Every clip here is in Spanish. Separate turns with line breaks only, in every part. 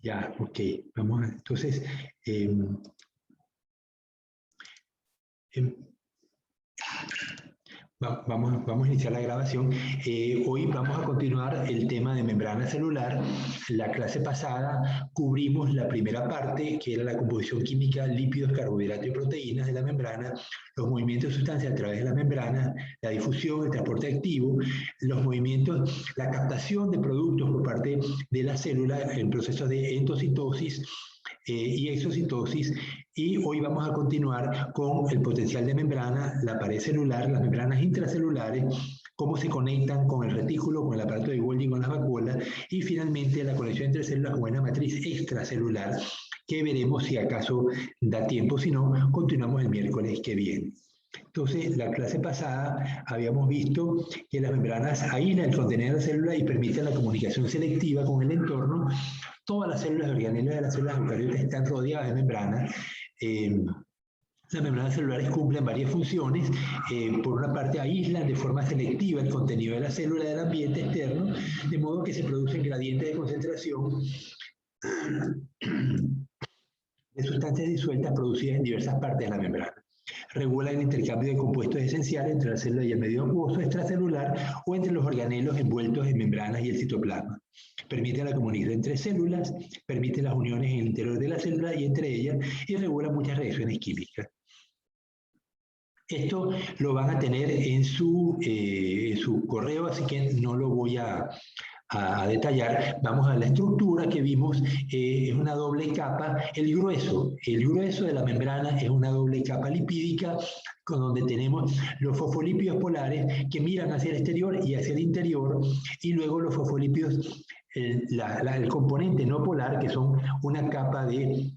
Ya, ok. Vamos a, entonces, vamos a iniciar la grabación. Hoy vamos a continuar el tema de membrana celular. La clase pasada cubrimos la primera parte, que era la composición química, lípidos, carbohidratos y proteínas de la membrana, los movimientos de sustancias a través de la membrana, la difusión, el transporte activo, los movimientos, la captación de productos por parte de la célula, el proceso de endocitosis y exocitosis, y hoy vamos a continuar con el potencial de membrana, la pared celular, las membranas intracelulares, cómo se conectan con el retículo, con el aparato de Golgi, con las vacuolas, y finalmente la conexión entre células con una matriz extracelular, que veremos si acaso da tiempo, si no, continuamos el miércoles que viene. Entonces, la clase pasada habíamos visto que las membranas aíslan el contenido de la célula y permiten la comunicación selectiva con el entorno. Todas las células organelas de las células eucariotas están rodeadas de membranas. Las membranas celulares cumplen varias funciones. Por una parte, aíslan de forma selectiva el contenido de la célula del ambiente externo, de modo que se producen gradientes de concentración de sustancias disueltas producidas en diversas partes de la membrana. Regula el intercambio de compuestos esenciales entre la célula y el medio acuoso extracelular o entre los organelos envueltos en membranas y el citoplasma. Permite la comunicación entre células, permite las uniones en el interior de la célula y entre ellas, y regula muchas reacciones químicas. Esto lo van a tener en su correo, así que no lo voy a detallar. Vamos a la estructura que vimos, es una doble capa. El grueso de la membrana es una doble capa lipídica, con donde tenemos los fosfolípidos polares que miran hacia el exterior y hacia el interior, y luego los fosfolípidos, el componente no polar, que son una capa de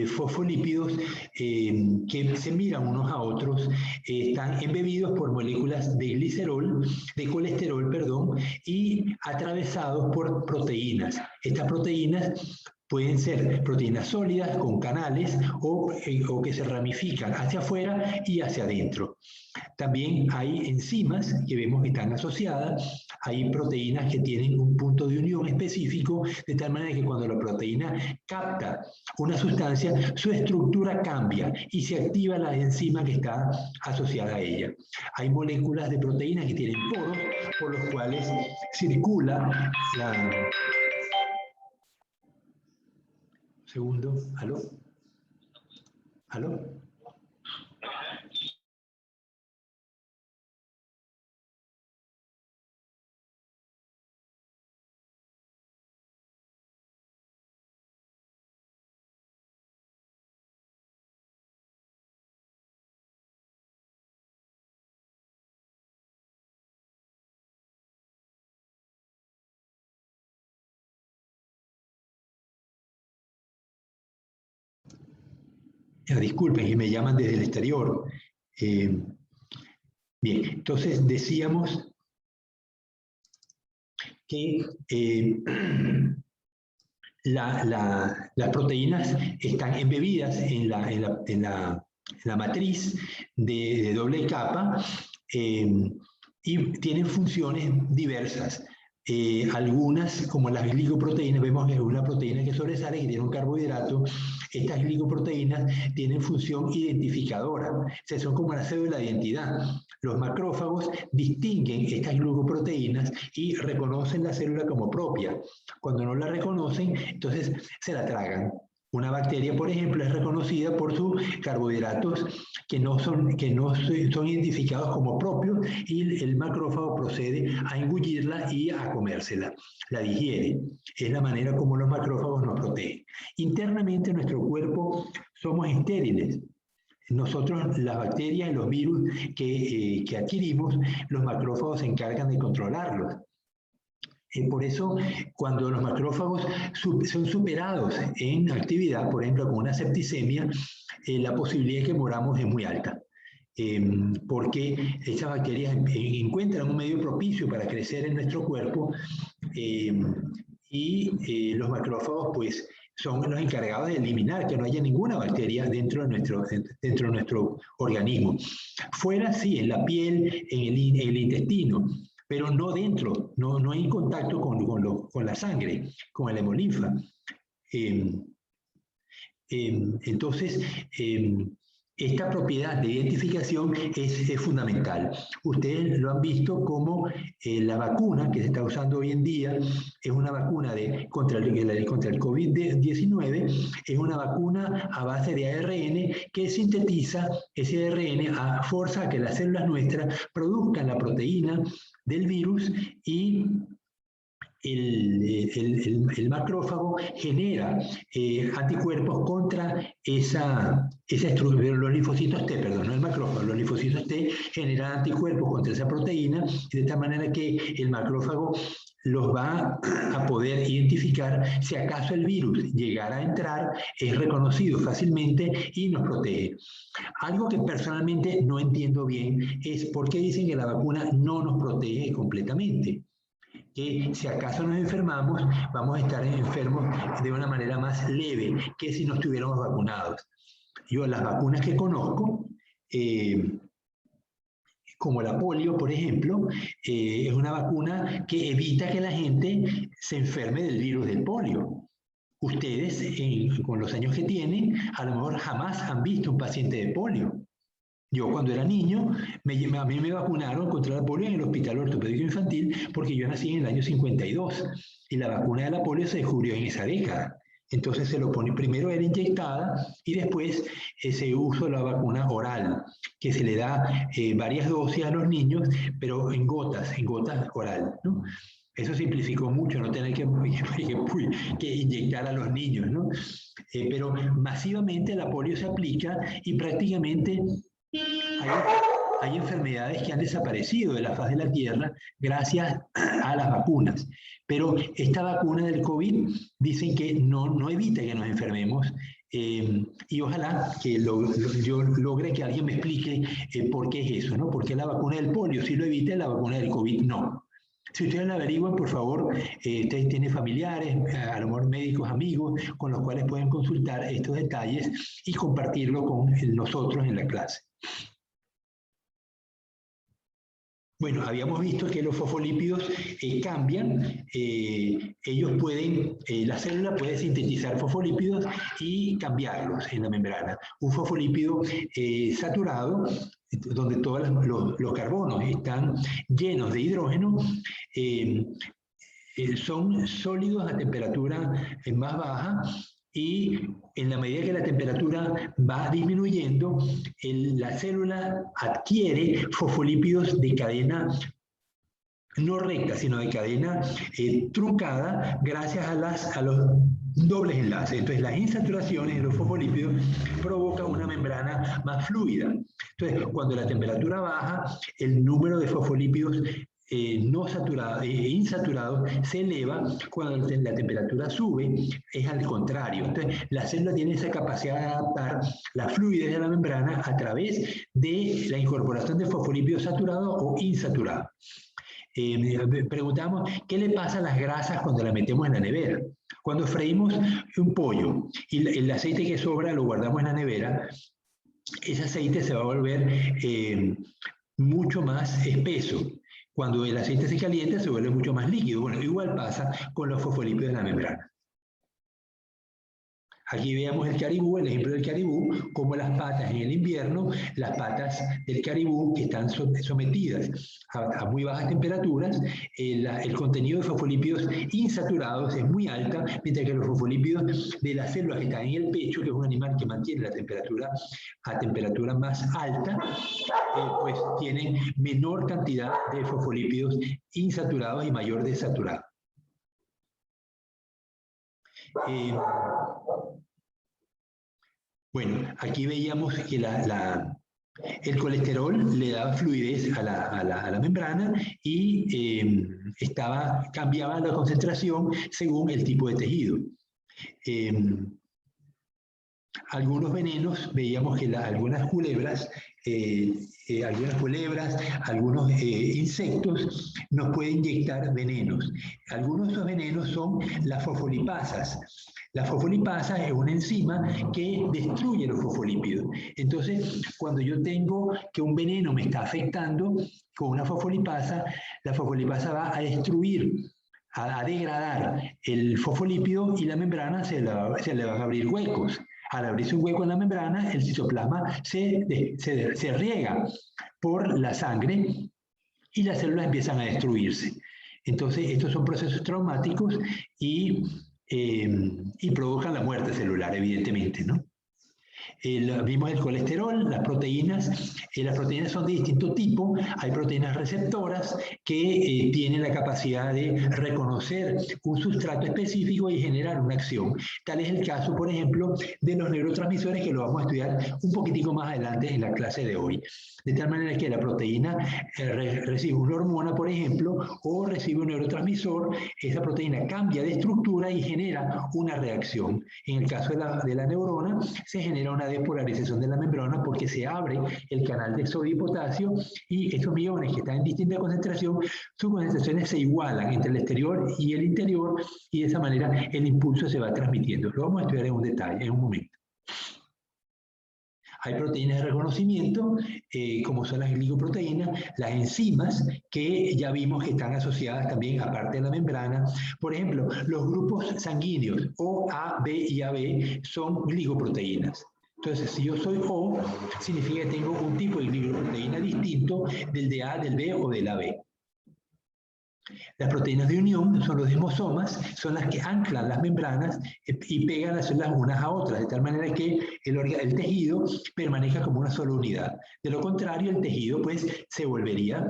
fosfolípidos que se miran unos a otros, están embebidos por moléculas de glicerol, de colesterol, perdón, y atravesados por proteínas. Estas proteínas pueden ser proteínas sólidas con canales o que se ramifican hacia afuera y hacia adentro. También hay enzimas que vemos que están asociadas, hay proteínas que tienen un punto de unión específico, de tal manera que cuando la proteína capta una sustancia, su estructura cambia y se activa la enzima que está asociada a ella. Hay moléculas de proteínas que tienen poros por los cuales circula la... Segundo, ¿aló? ¿Aló? Disculpen, que me llaman desde el exterior. Bien, entonces decíamos que las proteínas están embebidas en la matriz de doble capa y tienen funciones diversas. Algunas, como las glicoproteínas, vemos que es una proteína que sobresale, que tiene un carbohidrato. Estas glicoproteínas tienen función identificadora, o sea, son como la cédula de identidad. Los macrófagos distinguen estas glicoproteínas y reconocen la célula como propia. Cuando no la reconocen, entonces se la tragan. Una bacteria, por ejemplo, es reconocida por sus carbohidratos que no son identificados como propios, y el macrófago procede a engullirla y a comérsela. La digiere. Es la manera como los macrófagos nos protegen. Internamente en nuestro cuerpo somos estériles. Nosotros, las bacterias y los virus que adquirimos, los macrófagos se encargan de controlarlos. Por eso, cuando los macrófagos son superados en actividad, por ejemplo, con una septicemia, la posibilidad de que moramos es muy alta. Porque estas bacterias encuentran un medio propicio para crecer en nuestro cuerpo, y los macrófagos, pues, son los encargados de eliminar que no haya ninguna bacteria dentro de nuestro organismo. Fuera, sí, en la piel, en el intestino, pero no dentro, no hay contacto con la sangre, con el hemolinfa. Entonces, esta propiedad de identificación es fundamental. Ustedes lo han visto como la vacuna que se está usando hoy en día es una vacuna contra el COVID-19, es una vacuna a base de ARN que sintetiza ese ARN, forza a que las células nuestras produzcan la proteína del virus y el macrófago genera anticuerpos contra esa estructura, los linfocitos T, perdón, no el macrófago, los linfocitos T generan anticuerpos contra esa proteína, de esta manera que el macrófago los va a poder identificar si acaso el virus llegara a entrar, es reconocido fácilmente y nos protege. Algo que personalmente no entiendo bien es por qué dicen que la vacuna no nos protege completamente. Que si acaso nos enfermamos, vamos a estar enfermos de una manera más leve que si no estuviéramos vacunados. Yo las vacunas que conozco, como la polio, por ejemplo, es una vacuna que evita que la gente se enferme del virus del polio. Ustedes, con los años que tienen, a lo mejor jamás han visto un paciente de polio. Yo cuando era niño, a mí me vacunaron contra la polio en el Hospital Ortopédico Infantil porque yo nací en el año 52 y la vacuna de la polio se descubrió en esa década. Entonces se lo pone, primero era inyectada y después se usó la vacuna oral, que se le da varias dosis a los niños, pero en gotas oral, ¿no? Eso simplificó mucho, no tener que inyectar a los niños, ¿no? Pero masivamente la polio se aplica y prácticamente hay enfermedades que han desaparecido de la faz de la Tierra gracias a las vacunas. Pero esta vacuna del COVID dicen que no evita que nos enfermemos. Y ojalá que yo logre que alguien me explique por qué es eso, ¿no? ¿Por qué la vacuna del polio sí lo evita y la vacuna del COVID no? Si ustedes la averiguan, por favor, ustedes tienen familiares, a lo mejor médicos, amigos, con los cuales pueden consultar estos detalles y compartirlo con nosotros en la clase. Bueno, habíamos visto que los fosfolípidos cambian, ellos pueden, la célula puede sintetizar fosfolípidos y cambiarlos en la membrana. Un fosfolípido saturado, donde todos los carbonos están llenos de hidrógeno, son sólidos a temperatura más baja y en la medida que la temperatura va disminuyendo, la célula adquiere fosfolípidos de cadena no recta, sino de cadena truncada gracias a los dobles enlaces. Entonces, las insaturaciones de los fosfolípidos provocan una membrana más fluida. Entonces, cuando la temperatura baja, el número de fosfolípidos no saturados, insaturados se eleva. Cuando la temperatura sube, es al contrario. Entonces, la célula tiene esa capacidad de adaptar la fluidez de la membrana a través de la incorporación de fosfolípidos saturados o insaturados. Preguntamos, ¿qué le pasa a las grasas cuando las metemos en la nevera? Cuando freímos un pollo y el aceite que sobra lo guardamos en la nevera, ese aceite se va a volver mucho más espeso. Cuando el aceite se calienta, se vuelve mucho más líquido. Bueno, igual pasa con los fosfolípidos de la membrana. Aquí veamos el caribú, el ejemplo del caribú, como las patas en el invierno, las patas del caribú que están sometidas a muy bajas temperaturas, el contenido de fosfolípidos insaturados es muy alta, mientras que los fosfolípidos de las células que están en el pecho, que es un animal que mantiene la temperatura a temperatura más alta, pues tienen menor cantidad de fosfolípidos insaturados y mayor desaturados. Bueno, aquí veíamos que el colesterol le daba fluidez a la membrana y cambiaba la concentración según el tipo de tejido. Algunos venenos, veíamos que algunas culebras, algunos insectos nos pueden inyectar venenos. Algunos de esos venenos son las fosfolipasas. La fosfolipasa es una enzima que destruye los fosfolípidos. Entonces, cuando yo tengo que un veneno me está afectando, con una fosfolipasa, la fosfolipasa va a destruir, a degradar el fosfolípido y la membrana se le van a abrir huecos. Al abrirse un hueco en la membrana, el citoplasma se riega por la sangre y las células empiezan a destruirse. Entonces, estos son procesos traumáticos y provocan la muerte celular, evidentemente, ¿no? Vimos el colesterol, las proteínas son de distinto tipo. Hay proteínas receptoras que tienen la capacidad de reconocer un sustrato específico y generar una acción. Tal es el caso, por ejemplo, de los neurotransmisores, que lo vamos a estudiar un poquitico más adelante en la clase de hoy. De tal manera que la proteína recibe una hormona, por ejemplo, o recibe un neurotransmisor, esa proteína cambia de estructura y genera una reacción. En el caso de la neurona, se genera una despolarización de la membrana porque se abre el canal de sodio y potasio y estos iones que están en distinta concentración, sus concentraciones se igualan entre el exterior y el interior y de esa manera el impulso se va transmitiendo. Lo vamos a estudiar en un detalle, en un momento. Hay proteínas de reconocimiento, como son las glicoproteínas, las enzimas, que ya vimos que están asociadas también, aparte de la membrana. Por ejemplo, los grupos sanguíneos O, A, B y AB son glicoproteínas. Entonces, si yo soy O, significa que tengo un tipo de glicoproteína distinto del de A, del B o del AB. Las proteínas de unión son los desmosomas, son las que anclan las membranas y pegan las células unas a otras, de tal manera que el tejido permanezca como una sola unidad. De lo contrario, el tejido pues se volvería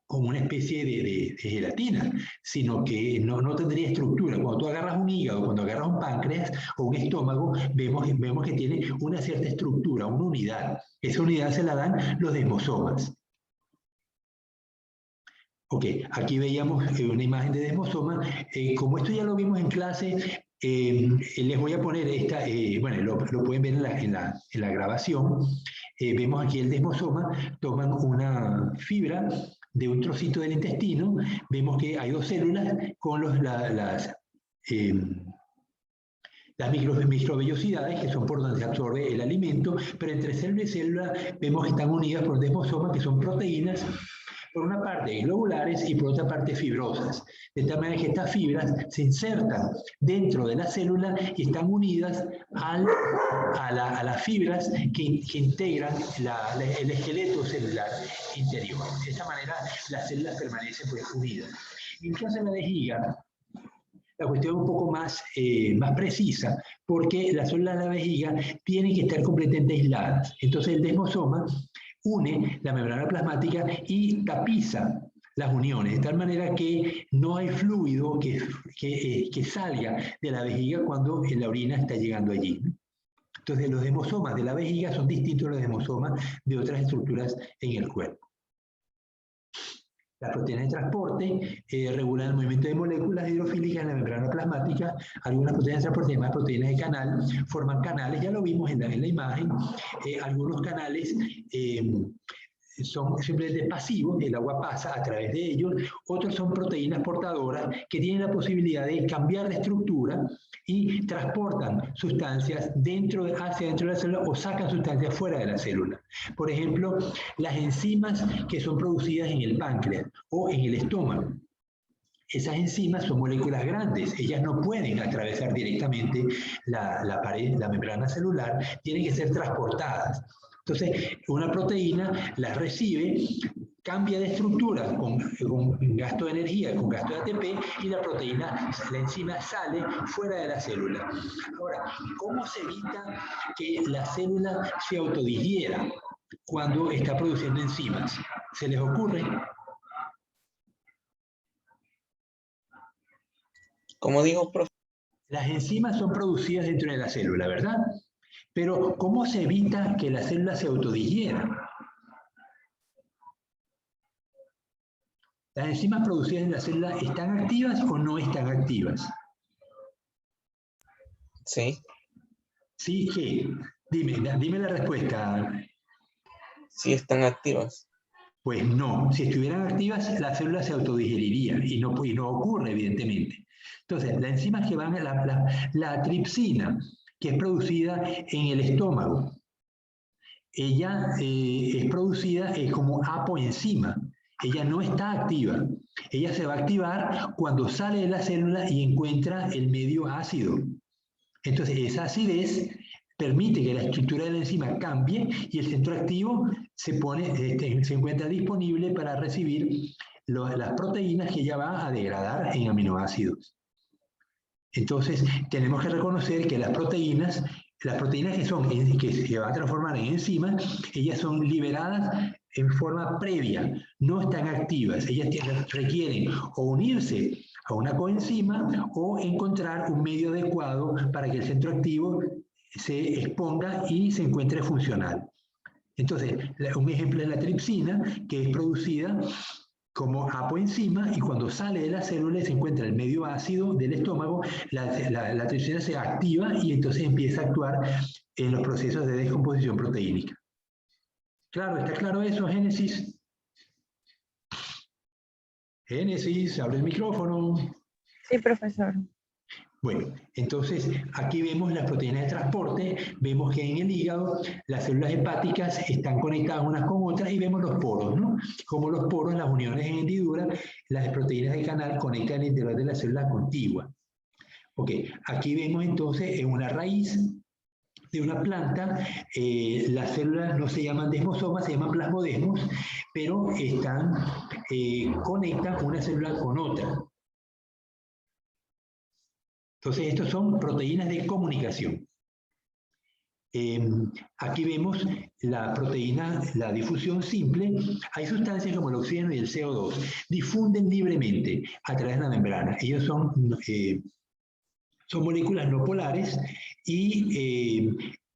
como una especie de gelatina, sino que no tendría estructura. Cuando tú agarras un hígado, cuando agarras un páncreas o un estómago, vemos que tiene una cierta estructura, una unidad. Esa unidad se la dan los desmosomas. Ok, aquí veíamos una imagen de desmosoma. Como esto ya lo vimos en clase, les voy a poner esta, bueno, lo pueden ver en la grabación. Vemos aquí el desmosoma, toman una fibra de un trocito del intestino, vemos que hay dos células con las microvellosidades, que son por donde se absorbe el alimento, pero entre célula y célula vemos que están unidas por desmosomas, que son proteínas, por una parte globulares y por otra parte fibrosas. De tal manera que estas fibras se insertan dentro de la célula y están unidas a las fibras que integran el esqueleto celular interior. De esta manera las células permanecen pues, unidas. En el caso de la vejiga, la cuestión es un poco más precisa, porque las células de la vejiga tienen que estar completamente aisladas. Entonces el desmosoma une la membrana plasmática y tapiza las uniones, de tal manera que no hay fluido que salga de la vejiga cuando la orina está llegando allí. Entonces los desmosomas de la vejiga son distintos a los desmosomas de otras estructuras en el cuerpo. Las proteínas de transporte regulan el movimiento de moléculas hidrofílicas en la membrana plasmática. Algunas proteínas de transporte, además proteínas de canal, forman canales, ya lo vimos en la imagen. Algunos canales son simplemente pasivos, el agua pasa a través de ellos. Otros son proteínas portadoras que tienen la posibilidad de cambiar de estructura y transportan sustancias hacia dentro de la célula o sacan sustancias fuera de la célula. Por ejemplo, las enzimas que son producidas en el páncreas o en el estómago. Esas enzimas son moléculas grandes, ellas no pueden atravesar directamente la pared, la membrana celular, tienen que ser transportadas. Entonces, una proteína las recibe, cambia de estructura con gasto de energía, con gasto de ATP, y la enzima sale fuera de la célula. Ahora, ¿cómo se evita que la célula se autodigiera cuando está produciendo enzimas? ¿Se les ocurre?
¿Cómo dijo, profe?
Las enzimas son producidas dentro de la célula, ¿verdad? Pero, ¿cómo se evita que la célula se autodigiera? ¿Las enzimas producidas en la célula están activas o no están activas?
Sí.
¿Sí? ¿Qué? Dime la respuesta.
Sí están activas.
Pues no. Si estuvieran activas, la célula se autodigeriría y no ocurre, evidentemente. Entonces, las enzimas que van a la tripsina, que es producida en el estómago, ella es producida como apoenzima. Ella no está activa. Ella se va a activar cuando sale de la célula y encuentra el medio ácido. Entonces, esa acidez permite que la estructura de la enzima cambie y el centro activo se encuentra disponible para recibir las proteínas que ella va a degradar en aminoácidos. Entonces, tenemos que reconocer que las proteínas que se van a transformar en enzimas, ellas son liberadas en forma previa, no están activas. Ellas requieren o unirse a una coenzima o encontrar un medio adecuado para que el centro activo se exponga y se encuentre funcional. Entonces, un ejemplo es la tripsina, que es producida como apoenzima, y cuando sale de la célula y se encuentra el medio ácido del estómago, la tripsina se activa y entonces empieza a actuar en los procesos de descomposición proteínica. Claro, ¿está claro eso, Génesis? Génesis, abre el micrófono.
Sí, profesor.
Bueno, entonces aquí vemos las proteínas de transporte, vemos que en el hígado las células hepáticas están conectadas unas con otras y vemos los poros, ¿no? Como los poros, las uniones en hendidura, las proteínas de canal conectan el interior de la célula contigua. Ok, aquí vemos entonces en una raíz de una planta, las células no se llaman desmosomas, se llaman plasmodesmos, pero conectan una célula con otra. Entonces, estos son proteínas de comunicación. Aquí vemos la proteína, la difusión simple. Hay sustancias como el oxígeno y el CO2, difunden libremente a través de la membrana. Ellos son moléculas no polares y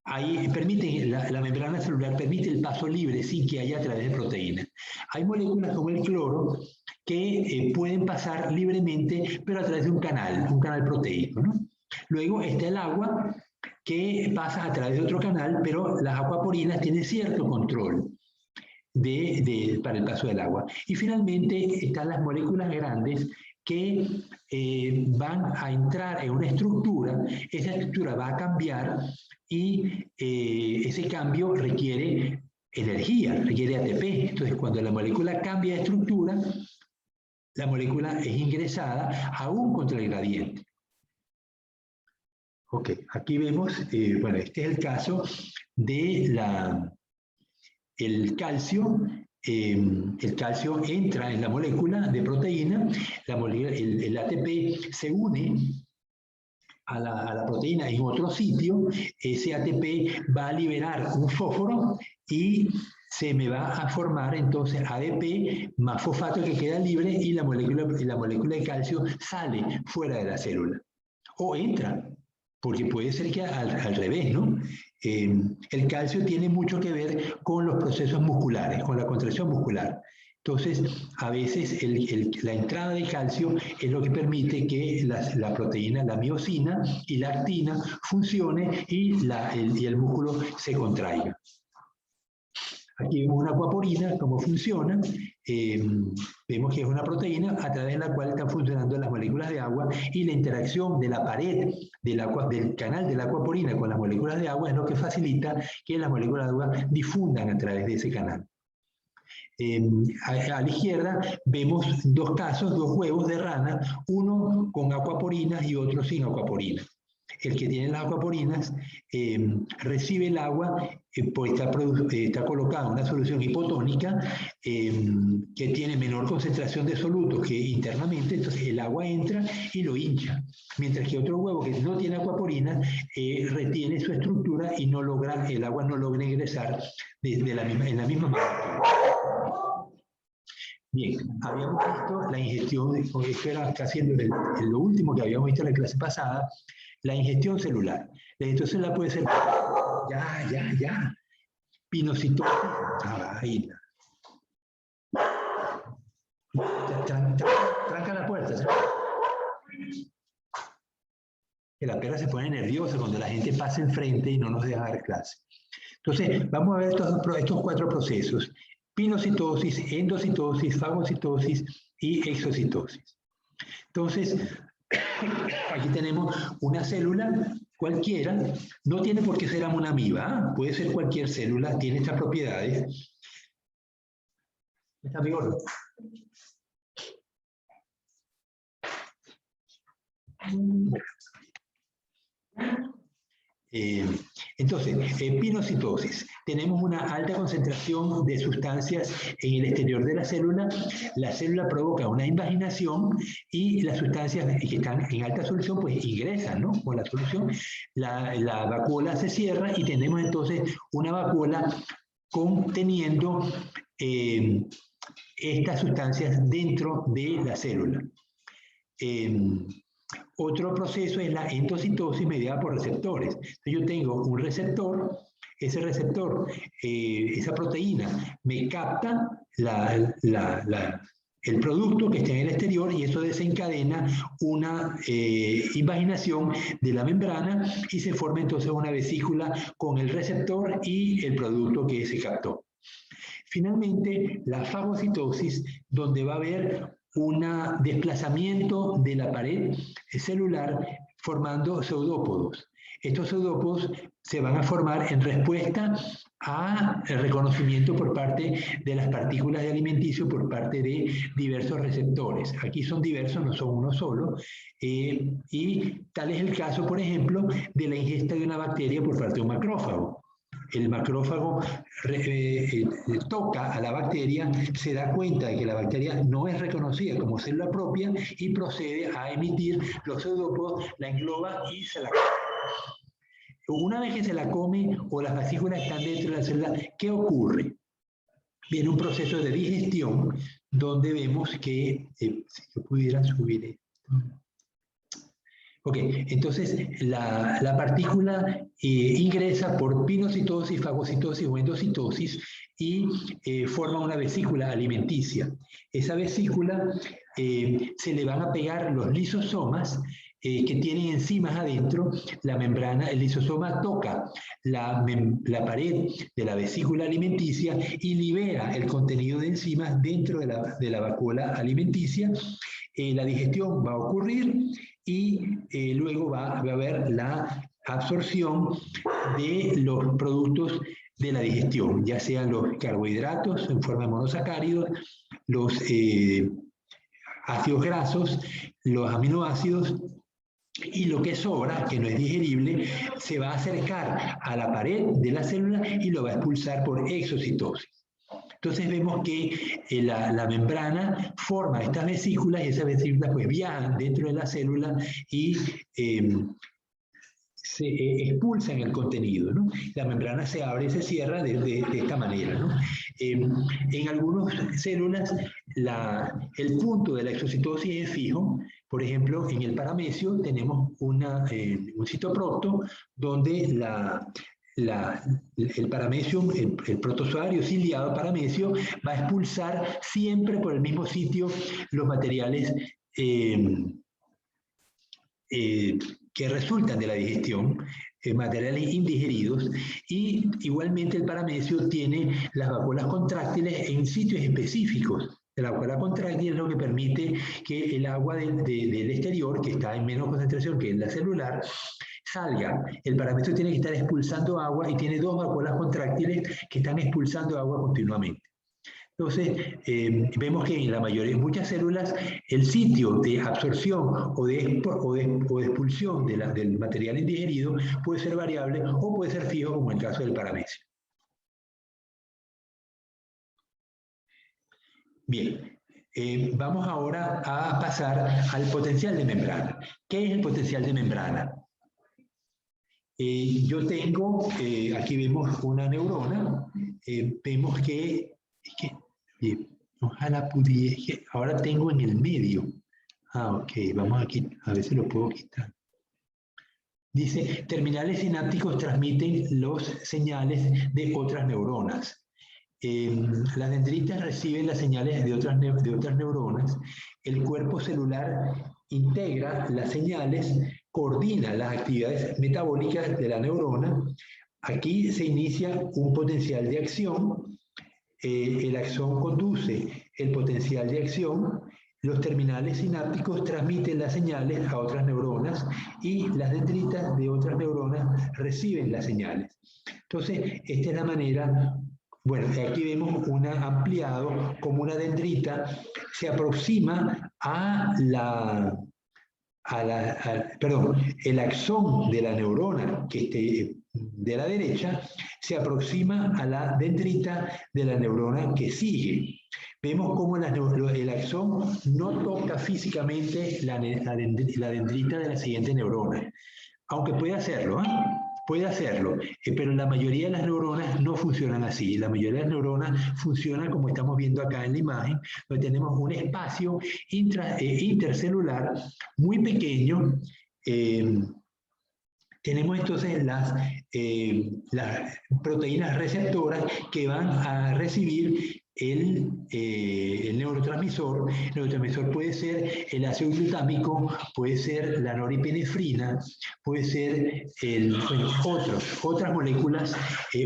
la membrana celular permite el paso libre sin que haya a través de proteínas. Hay moléculas como el cloro que pueden pasar libremente, pero a través de un canal proteíco, ¿no? Luego está el agua, que pasa a través de otro canal, pero las acuaporinas tienen cierto control para el paso del agua. Y finalmente están las moléculas grandes que van a entrar en una estructura, esa estructura va a cambiar y ese cambio requiere energía, requiere ATP. Entonces, cuando la molécula cambia de estructura, la molécula es ingresada aún contra el gradiente. Ok, aquí vemos, bueno, este es el caso de el calcio. El calcio entra en la molécula de proteína, el ATP se une a la proteína en otro sitio, ese ATP va a liberar un fósforo y se me va a formar entonces ADP más fosfato que queda libre y la molécula de calcio sale fuera de la célula. O entra, porque puede ser que al revés, ¿no? El calcio tiene mucho que ver con los procesos musculares, con la contracción muscular. Entonces, a veces la entrada de calcio es lo que permite que la proteína, la miosina y la actina funcione y el músculo se contraiga. Aquí vemos una acuaporina, cómo funciona. Vemos que es una proteína a través de la cual están funcionando las moléculas de agua y la interacción de la pared del canal de la acuaporina con las moléculas de agua es lo que facilita que las moléculas de agua difundan a través de ese canal. A la izquierda vemos dos casos, dos huevos de rana, uno con acuaporinas y otro sin acuaporinas. El que tiene las acuaporinas recibe el agua, pues está colocada en una solución hipotónica que tiene menor concentración de solutos que internamente, entonces el agua entra y lo hincha. Mientras que otro huevo que no tiene acuaporinas retiene su estructura y el agua no logra ingresar en la misma magnitud. Bien, habíamos visto la ingestión, esto era casi lo último que habíamos visto en la clase pasada, la ingestión celular. La ingestión celular puede ser, ya, pinocitosis, vaina. Tranca la puerta. Que la perra se pone nerviosa cuando la gente pasa enfrente y no nos deja dar clase. Entonces, vamos a ver estos cuatro procesos: pinocitosis, endocitosis, fagocitosis y exocitosis. Entonces, Aquí tenemos una célula cualquiera, no tiene por qué ser una amiba, puede ser cualquier célula, tiene estas propiedades. ¿Está mi gordo? Entonces, pinocitosis. Tenemos una alta concentración de sustancias en el exterior de la célula provoca una invaginación y las sustancias que están en alta solución pues ingresan, ¿no? Con la solución, la vacuola se cierra y tenemos entonces una vacuola conteniendo estas sustancias dentro de la célula. Otro proceso es la endocitosis mediada por receptores. Entonces yo tengo un receptor, ese receptor, esa proteína, me capta el producto que está en el exterior y eso desencadena una invaginación de la membrana y se forma entonces una vesícula con el receptor y el producto que se captó. Finalmente, la fagocitosis, donde va a haber un desplazamiento de la pared celular formando pseudópodos. Estos pseudópodos se van a formar en respuesta al reconocimiento por parte de las partículas de alimenticio por parte de diversos receptores. Aquí son diversos, no son uno solo, y tal es el caso, por ejemplo, de la ingesta de una bacteria por parte de un macrófago. El macrófago toca a la bacteria, se da cuenta de que la bacteria no es reconocida como célula propia y procede a emitir los pseudópodos, la engloba y se la come. Una vez que se la come o las vesículas están dentro de la célula, ¿qué ocurre? Viene un proceso de digestión donde vemos que, si yo pudiera subir esto. Ok, entonces la partícula ingresa por pinocitosis, fagocitosis o endocitosis y forma una vesícula alimenticia. Esa vesícula se le van a pegar los lisosomas que tienen enzimas adentro, la membrana, el lisosoma toca la pared de la vesícula alimenticia y libera el contenido de enzimas dentro de la vacuola alimenticia. La digestión va a ocurrir y luego va a haber la absorción de los productos de la digestión, ya sean los carbohidratos en forma de monosacáridos, los ácidos grasos, los aminoácidos, y lo que sobra, que no es digerible, se va a acercar a la pared de la célula y lo va a expulsar por exocitosis. Entonces vemos que la membrana forma estas vesículas y esas vesículas pues viajan dentro de la célula y se expulsan el contenido, ¿no? La membrana se abre y se cierra de esta manera, ¿no? En algunas células el punto de la exocitosis es fijo. Por ejemplo, en el paramecio tenemos un citoprocto donde el paramecio, el protozoario ciliado paramecio, va a expulsar siempre por el mismo sitio los materiales que resultan de la digestión, materiales indigeridos, y igualmente el paramecio tiene las vacuolas contráctiles en sitios específicos. La vacuola contráctil es lo que permite que el agua del exterior, que está en menos concentración que en la celular, salga. El paramecio tiene que estar expulsando agua y tiene dos vacuolas contráctiles que están expulsando agua continuamente. Entonces, vemos que en la mayoría, en muchas células, el sitio de absorción o de expulsión del material indigerido puede ser variable o puede ser fijo, como en el caso del paramecio. Bien, vamos ahora a pasar al potencial de membrana. ¿Qué es el potencial de membrana? Yo tengo, aquí vemos una neurona, vemos que ojalá pudiese, ahora tengo en el medio. Ok, vamos aquí, a ver si lo puedo quitar. Dice, terminales sinápticos transmiten los señales de otras neuronas. Las dendritas reciben las señales de otras neuronas. El cuerpo celular integra las señales, coordina las actividades metabólicas de la neurona. Aquí se inicia un potencial de acción. El axón conduce el potencial de acción los terminales sinápticos transmiten las señales a otras neuronas y las dendritas de otras neuronas reciben las señales. Entonces, esta es la manera. Bueno, aquí vemos una ampliado como una dendrita se aproxima perdón, el axón de la neurona que esté de la derecha se aproxima a la dendrita de la neurona que sigue. Vemos cómo el axón no toca físicamente la dendrita de la siguiente neurona, aunque puede hacerlo, puede hacerlo, pero la mayoría de las neuronas no funcionan así. La mayoría de las neuronas funcionan como estamos viendo acá en la imagen, donde tenemos un espacio intercelular muy pequeño. Tenemos entonces las proteínas receptoras que van a recibir el neurotransmisor. El neurotransmisor puede ser el ácido glutámico, puede ser la norepinefrina, puede ser otras moléculas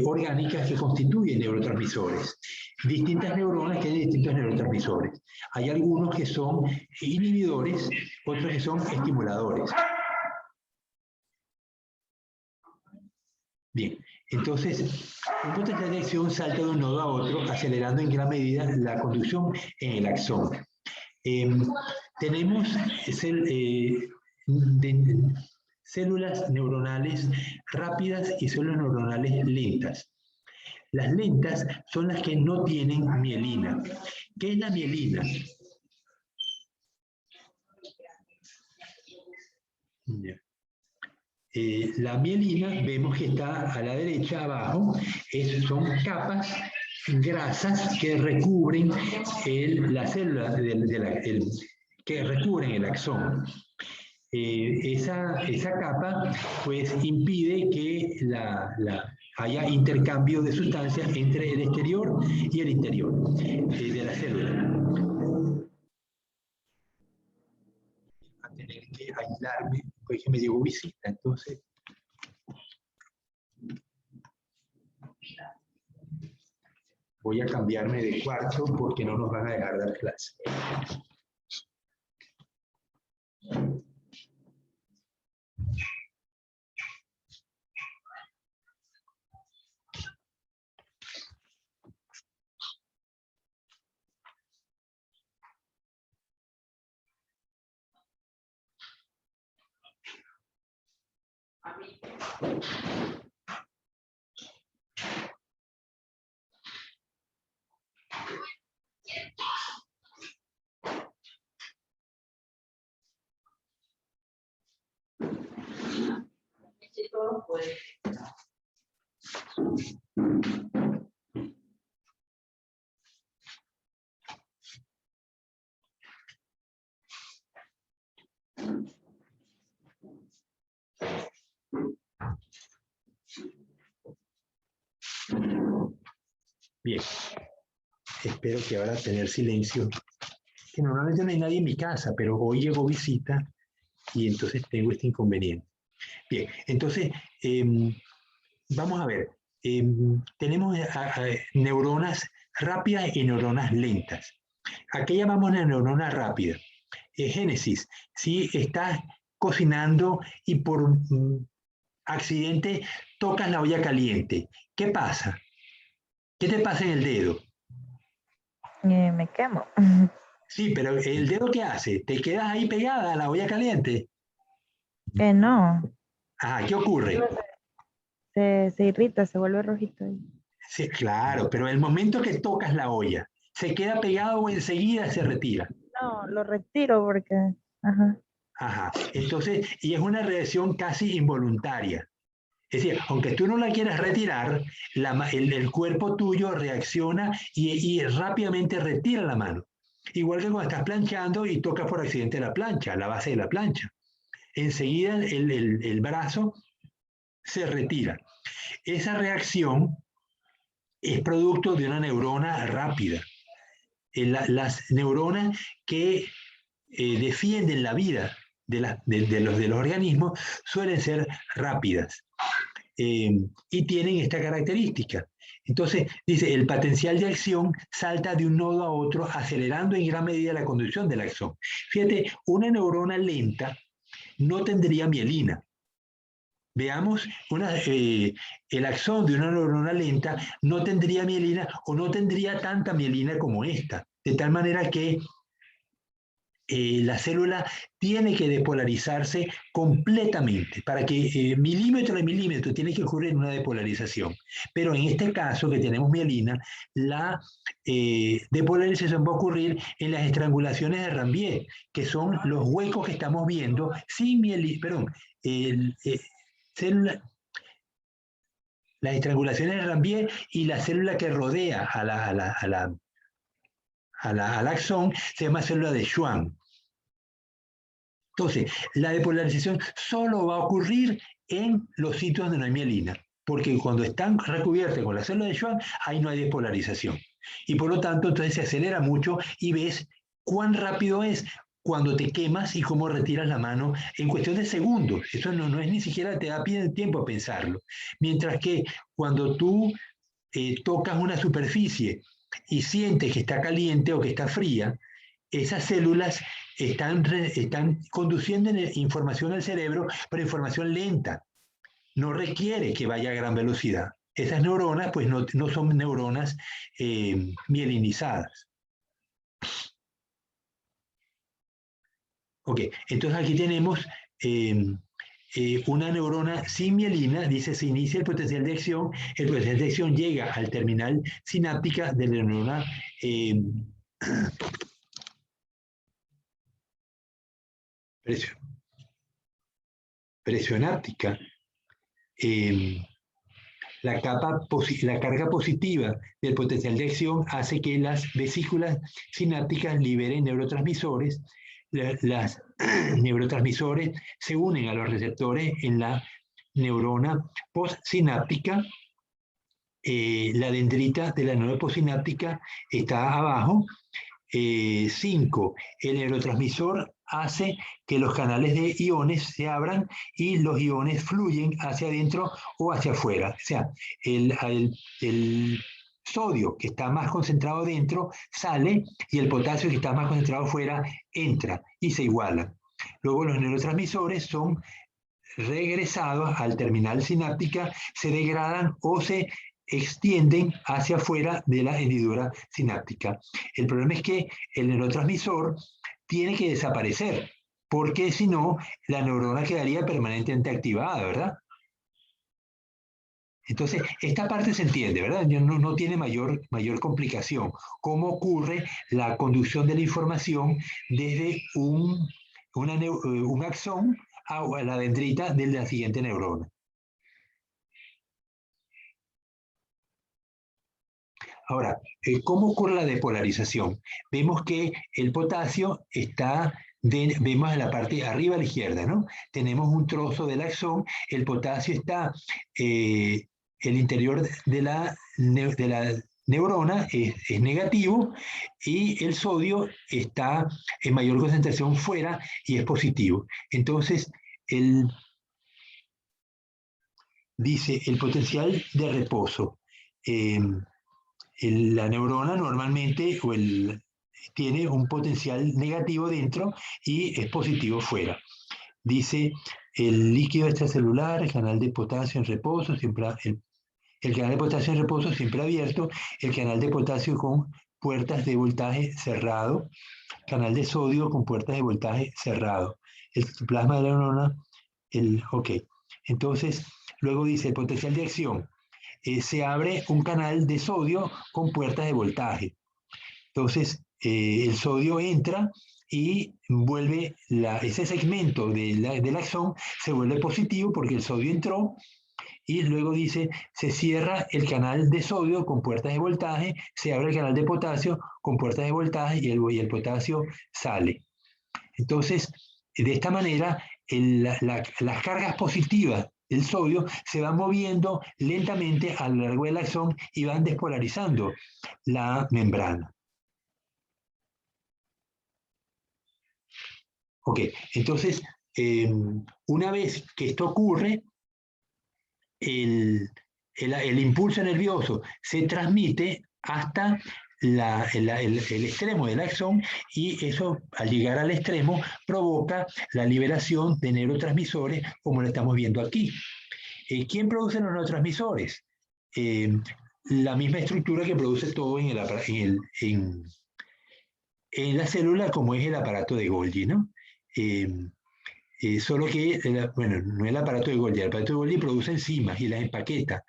orgánicas que constituyen neurotransmisores. Distintas neuronas que tienen distintos neurotransmisores. Hay algunos que son inhibidores, otros que son estimuladores. Bien, entonces, un potencial de acción salta de un nodo a otro, acelerando en gran medida la conducción en el axón. Tenemos células neuronales rápidas y células neuronales lentas. Las lentas son las que no tienen mielina. ¿Qué es la mielina? Yeah. La mielina, vemos que está a la derecha, abajo, son capas grasas que recubren la célula, que recubren el axón. Esa capa, pues, impide que haya intercambio de sustancias entre el exterior y el interior de la célula. A tener que aislarme, porque me llegó visita, entonces. Voy a cambiarme de cuarto porque no nos van a dejar dar clase. Bien, espero que ahora tener silencio, que normalmente no hay nadie en mi casa, pero hoy llegó visita y entonces tengo este inconveniente. Bien, entonces, vamos a ver, tenemos neuronas rápidas y neuronas lentas. ¿A qué llamamos la neurona rápida? Génesis, si estás cocinando y por accidente tocas la olla caliente, ¿qué pasa? ¿Qué te pasa en el dedo?
Me quemo.
Sí, pero ¿el dedo qué hace? ¿Te quedas ahí pegada a la olla caliente?
No.
Ajá, ¿qué ocurre?
Se irrita, se vuelve rojito.
Sí, claro, pero el momento que tocas la olla, ¿se queda pegado o enseguida se retira?
No, lo retiro porque... Ajá.
Ajá, entonces, y es una reacción casi involuntaria. Es decir, aunque tú no la quieras retirar, el cuerpo tuyo reacciona y rápidamente retira la mano. Igual que cuando estás planchando y tocas por accidente la plancha, la base de la plancha. Enseguida el brazo se retira. Esa reacción es producto de una neurona rápida. Las neuronas que defienden la vida de los organismos suelen ser rápidas. y tienen esta característica. Entonces, dice, el potencial de acción salta de un nodo a otro, acelerando en gran medida la conducción del axón. Fíjate, una neurona lenta no tendría mielina. Veamos, el axón de una neurona lenta no tendría mielina o no tendría tanta mielina como esta, de tal manera que la célula tiene que despolarizarse completamente. Para que milímetro de milímetro tiene que ocurrir una despolarización. Pero en este caso que tenemos mielina, la despolarización va a ocurrir en las estrangulaciones de Rambier, que son los huecos que estamos viendo sin mielina, perdón, las estrangulaciones de Rambier y la célula que rodea al axón se llama célula de Schwann. Entonces, la depolarización solo va a ocurrir en los sitios donde no hay mielina, porque cuando están recubiertas con la célula de Schwann, ahí no hay despolarización. Y por lo tanto, entonces se acelera mucho y ves cuán rápido es cuando te quemas y cómo retiras la mano en cuestión de segundos. Eso no es ni siquiera te da tiempo a pensarlo. Mientras que cuando tú tocas una superficie y sientes que está caliente o que está fría, esas células están conduciendo información al cerebro, pero información lenta. No requiere que vaya a gran velocidad. Esas neuronas, pues no son neuronas mielinizadas. Ok, entonces aquí tenemos una neurona sin mielina, dice, se inicia el potencial de acción llega al terminal sináptica de la neurona presionáptica. La carga positiva del potencial de acción hace que las vesículas sinápticas liberen neurotransmisores. Las neurotransmisores se unen a los receptores en la neurona postsináptica. La dendrita de la neurona postsináptica está abajo. 5. El neurotransmisor hace que los canales de iones se abran y los iones fluyen hacia adentro o hacia afuera. O sea, el sodio que está más concentrado dentro sale y el potasio que está más concentrado afuera entra y se igualan. Luego los neurotransmisores son regresados al terminal sináptica, se degradan o se extienden hacia afuera de la hendidura sináptica. El problema es que el neurotransmisor tiene que desaparecer, porque si no, la neurona quedaría permanentemente activada, ¿verdad? Entonces, esta parte se entiende, ¿verdad? No tiene mayor complicación. ¿Cómo ocurre la conducción de la información desde un axón a la dendrita de la siguiente neurona? Ahora, ¿cómo ocurre la despolarización? Vemos que el potasio está, vemos en la parte arriba a la izquierda, ¿no? Tenemos un trozo del axón, el potasio está, el interior de la neurona es negativo y el sodio está en mayor concentración fuera y es positivo. Entonces, dice el potencial de reposo. La neurona normalmente tiene un potencial negativo dentro y es positivo fuera. Dice el líquido extracelular, el canal de potasio en reposo, el canal de potasio en reposo siempre abierto, el canal de potasio con puertas de voltaje cerrado, canal de sodio con puertas de voltaje cerrado. El plasma de la neurona, ok. Entonces, luego dice el potencial de acción. Se abre un canal de sodio con puertas de voltaje. Entonces, el sodio entra y vuelve ese segmento del axón se vuelve positivo porque el sodio entró y luego dice, se cierra el canal de sodio con puertas de voltaje, se abre el canal de potasio con puertas de voltaje y el potasio sale. Entonces, de esta manera, las cargas positivas del sodio se van moviendo lentamente a lo largo del axón y van despolarizando la membrana. Ok, entonces, una vez que esto ocurre, el impulso nervioso se transmite hasta el extremo del axón, y eso, al llegar al extremo, provoca la liberación de neurotransmisores, como lo estamos viendo aquí. ¿Quién produce los neurotransmisores? La misma estructura que produce todo en la célula, como es el aparato de Golgi, ¿no? Solo que, bueno, no el aparato de Golgi produce enzimas y las empaqueta,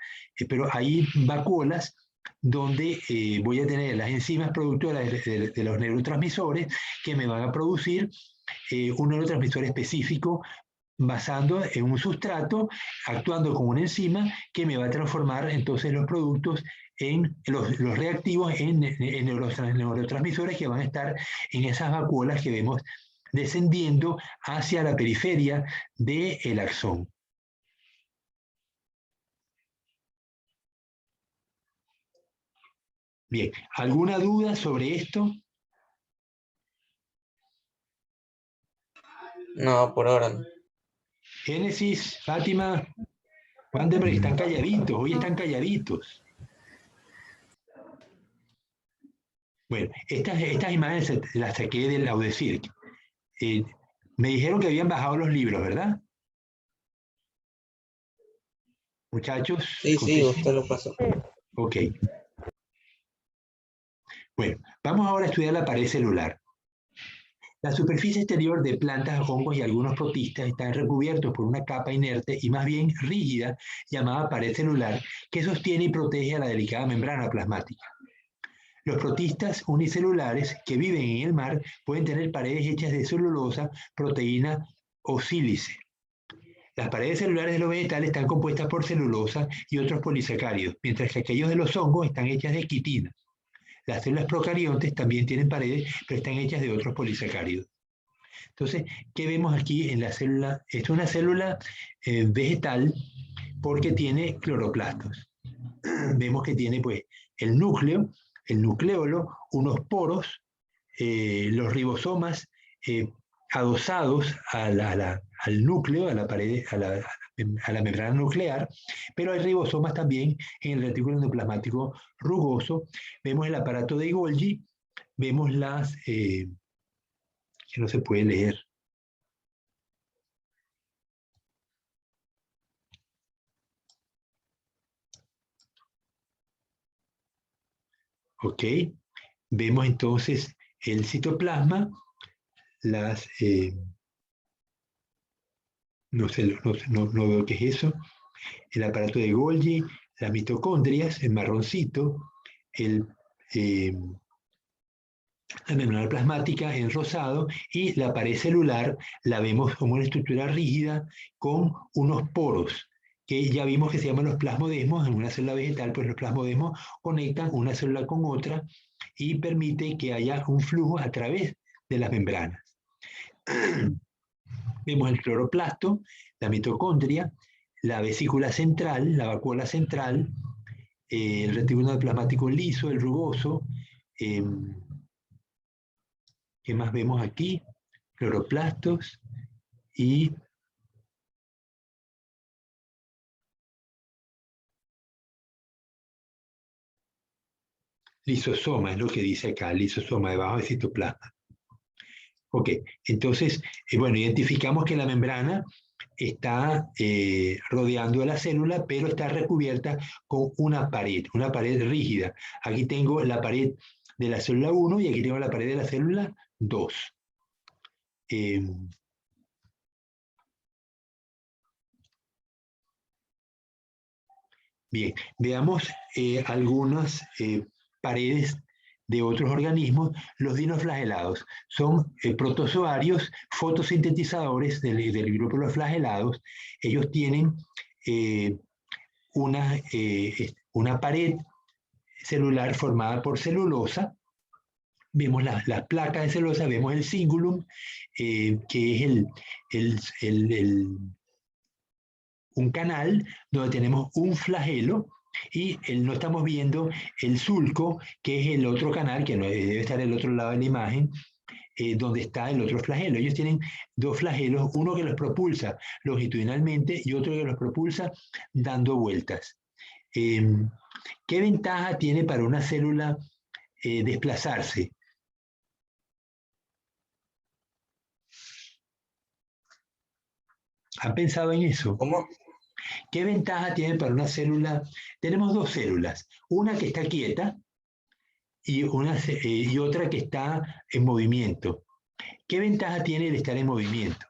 pero hay vacuolas donde voy a tener las enzimas productoras de los neurotransmisores que me van a producir un neurotransmisor específico basando en un sustrato, actuando como una enzima que me va a transformar entonces los productos en los reactivos en neurotransmisores que van a estar en esas vacuolas que vemos descendiendo hacia la periferia del axón. Bien, ¿alguna duda sobre esto?
No, por ahora no.
Génesis, Fátima, Wanderberg, están calladitos, hoy están calladitos. Bueno, estas imágenes las saqué del Audecirc. Me dijeron que habían bajado los libros, ¿verdad? Muchachos.
Sí, sí, usted lo pasó.
Ok. Bueno, vamos ahora a estudiar la pared celular. La superficie exterior de plantas, hongos y algunos protistas están recubiertos por una capa inerte y más bien rígida llamada pared celular que sostiene y protege a la delicada membrana plasmática. Los protistas unicelulares que viven en el mar pueden tener paredes hechas de celulosa, proteína o sílice. Las paredes celulares de los vegetales están compuestas por celulosa y otros polisacáridos, mientras que aquellos de los hongos están hechas de quitina. Las células procariontes también tienen paredes, pero están hechas de otros polisacáridos. Entonces, ¿qué vemos aquí en la célula? Esta es una célula vegetal porque tiene cloroplastos. Vemos que tiene pues el núcleo, el nucleolo, unos poros, los ribosomas adosados al núcleo, a la pared, a la membrana nuclear, pero hay ribosomas también en el retículo endoplasmático rugoso. Vemos el aparato de Golgi, vemos las que no se puede leer. Ok, vemos entonces el citoplasma, las no veo qué es eso, el aparato de Golgi, las mitocondrias, el marroncito, la membrana plasmática en rosado, y la pared celular la vemos como una estructura rígida con unos poros, que ya vimos que se llaman los plasmodesmos. En una célula vegetal, pues los plasmodesmos conectan una célula con otra y permite que haya un flujo a través de las membranas. Vemos el cloroplasto, la mitocondria, la vesícula central, la vacuola central, el retículo plasmático liso, el rugoso. ¿Qué más vemos aquí? Cloroplastos y lisosoma, es lo que dice acá, lisosoma debajo del citoplasma. Ok, entonces, bueno, identificamos que la membrana está rodeando a la célula, pero está recubierta con una pared rígida. Aquí tengo la pared de la célula 1 y aquí tengo la pared de la célula 2. Bien, veamos algunas paredes de otros organismos. Los dinoflagelados son protozoarios fotosintetizadores del grupo de los flagelados. Ellos tienen una pared celular formada por celulosa. Vemos las placas de celulosa, vemos el cingulum, que es un canal donde tenemos un flagelo, y no estamos viendo el sulco, que es el otro canal, que no debe estar al otro lado de la imagen, donde está el otro flagelo. Ellos tienen dos flagelos, uno que los propulsa longitudinalmente y otro que los propulsa dando vueltas. ¿Qué ventaja tiene para una célula desplazarse? ¿Han pensado en eso?
¿Cómo?
¿Qué ventaja tiene para una célula? Tenemos dos células, una que está quieta y otra que está en movimiento. ¿Qué ventaja tiene el estar en movimiento?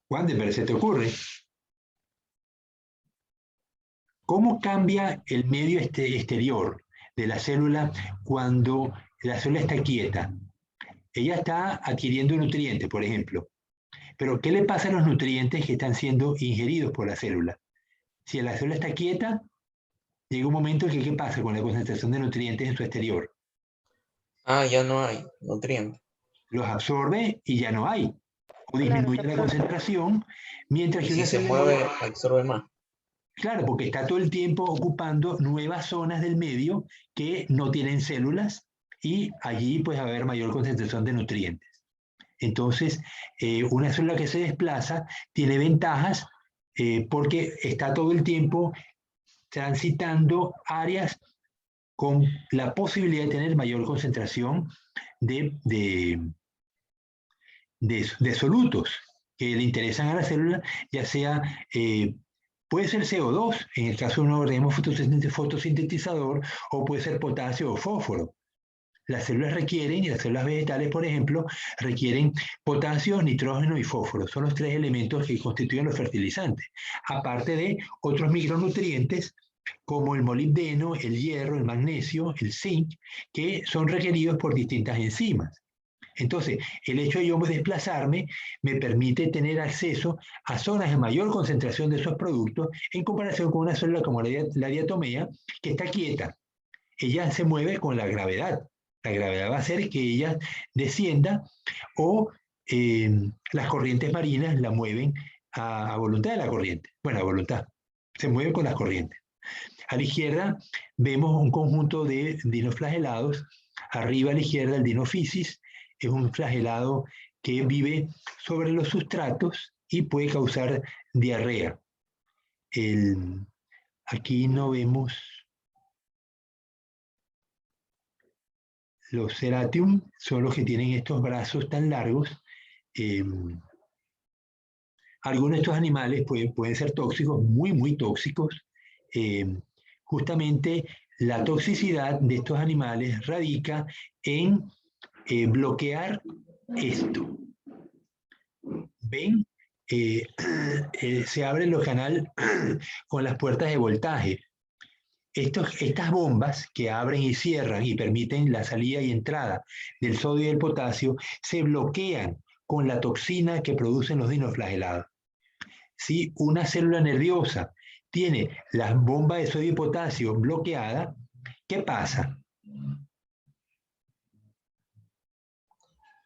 Wandenberg, ¿se te ocurre? ¿Cómo cambia el medio exterior de la célula cuando la célula está quieta? Ella está adquiriendo nutrientes, por ejemplo. Pero ¿qué le pasa a los nutrientes que están siendo ingeridos por la célula? Si la célula está quieta, llega un momento en que ¿qué pasa con la concentración de nutrientes en su exterior?
Ah, ya no hay nutrientes.
Los absorbe y ya no hay. O
Claro,
disminuye
se
la
absorbe.
concentración, mientras
Y
que
si
una
se
célula...
mueve, absorbe más.
Claro, porque está todo el tiempo ocupando nuevas zonas del medio que no tienen células y allí pues va a haber mayor concentración de nutrientes. Entonces, una célula que se desplaza tiene ventajas porque está todo el tiempo transitando áreas con la posibilidad de tener mayor concentración de solutos que le interesan a la célula, ya sea, puede ser CO2, en el caso de un organismo fotosintetizador, o puede ser potasio o fósforo. Las células requieren, y las células vegetales, por ejemplo, requieren potasio, nitrógeno y fósforo. Son los tres elementos que constituyen los fertilizantes. Aparte de otros micronutrientes como el molibdeno, el hierro, el magnesio, el zinc, que son requeridos por distintas enzimas. Entonces, el hecho de yo desplazarme me permite tener acceso a zonas de mayor concentración de esos productos en comparación con una célula como la diatomea, que está quieta. Ella se mueve con la gravedad. La gravedad va a hacer que ella descienda o las corrientes marinas la mueven a voluntad de la corriente. Bueno, a voluntad. Se mueve con las corrientes. A la izquierda vemos un conjunto de dinoflagelados. Arriba a la izquierda el dinophysis es un flagelado que vive sobre los sustratos y puede causar diarrea. Aquí no vemos los ceratium, son los que tienen estos brazos tan largos. Algunos de estos animales pueden ser tóxicos, muy tóxicos. Justamente la toxicidad de estos animales radica en bloquear esto. ¿Ven? Se abren los canales con las puertas de voltaje. Estas bombas que abren y cierran y permiten la salida y entrada del sodio y del potasio se bloquean con la toxina que producen los dinoflagelados. Si una célula nerviosa tiene la bomba de sodio y potasio bloqueada, ¿qué pasa?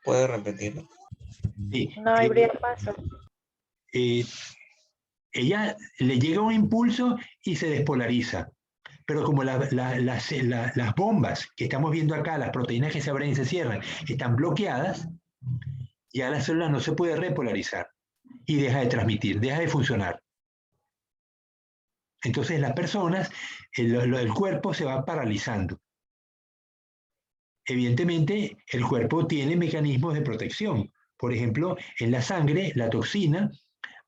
¿Puede repetirlo?
Sí,
No hay paso.
ella le llega un impulso y se despolariza. Pero como las bombas que estamos viendo acá, las proteínas que se abren y se cierran, están bloqueadas, ya la célula no se puede repolarizar y deja de transmitir, deja de funcionar. Entonces las personas, el cuerpo se va paralizando. Evidentemente, el cuerpo tiene mecanismos de protección. Por ejemplo, en la sangre, la toxina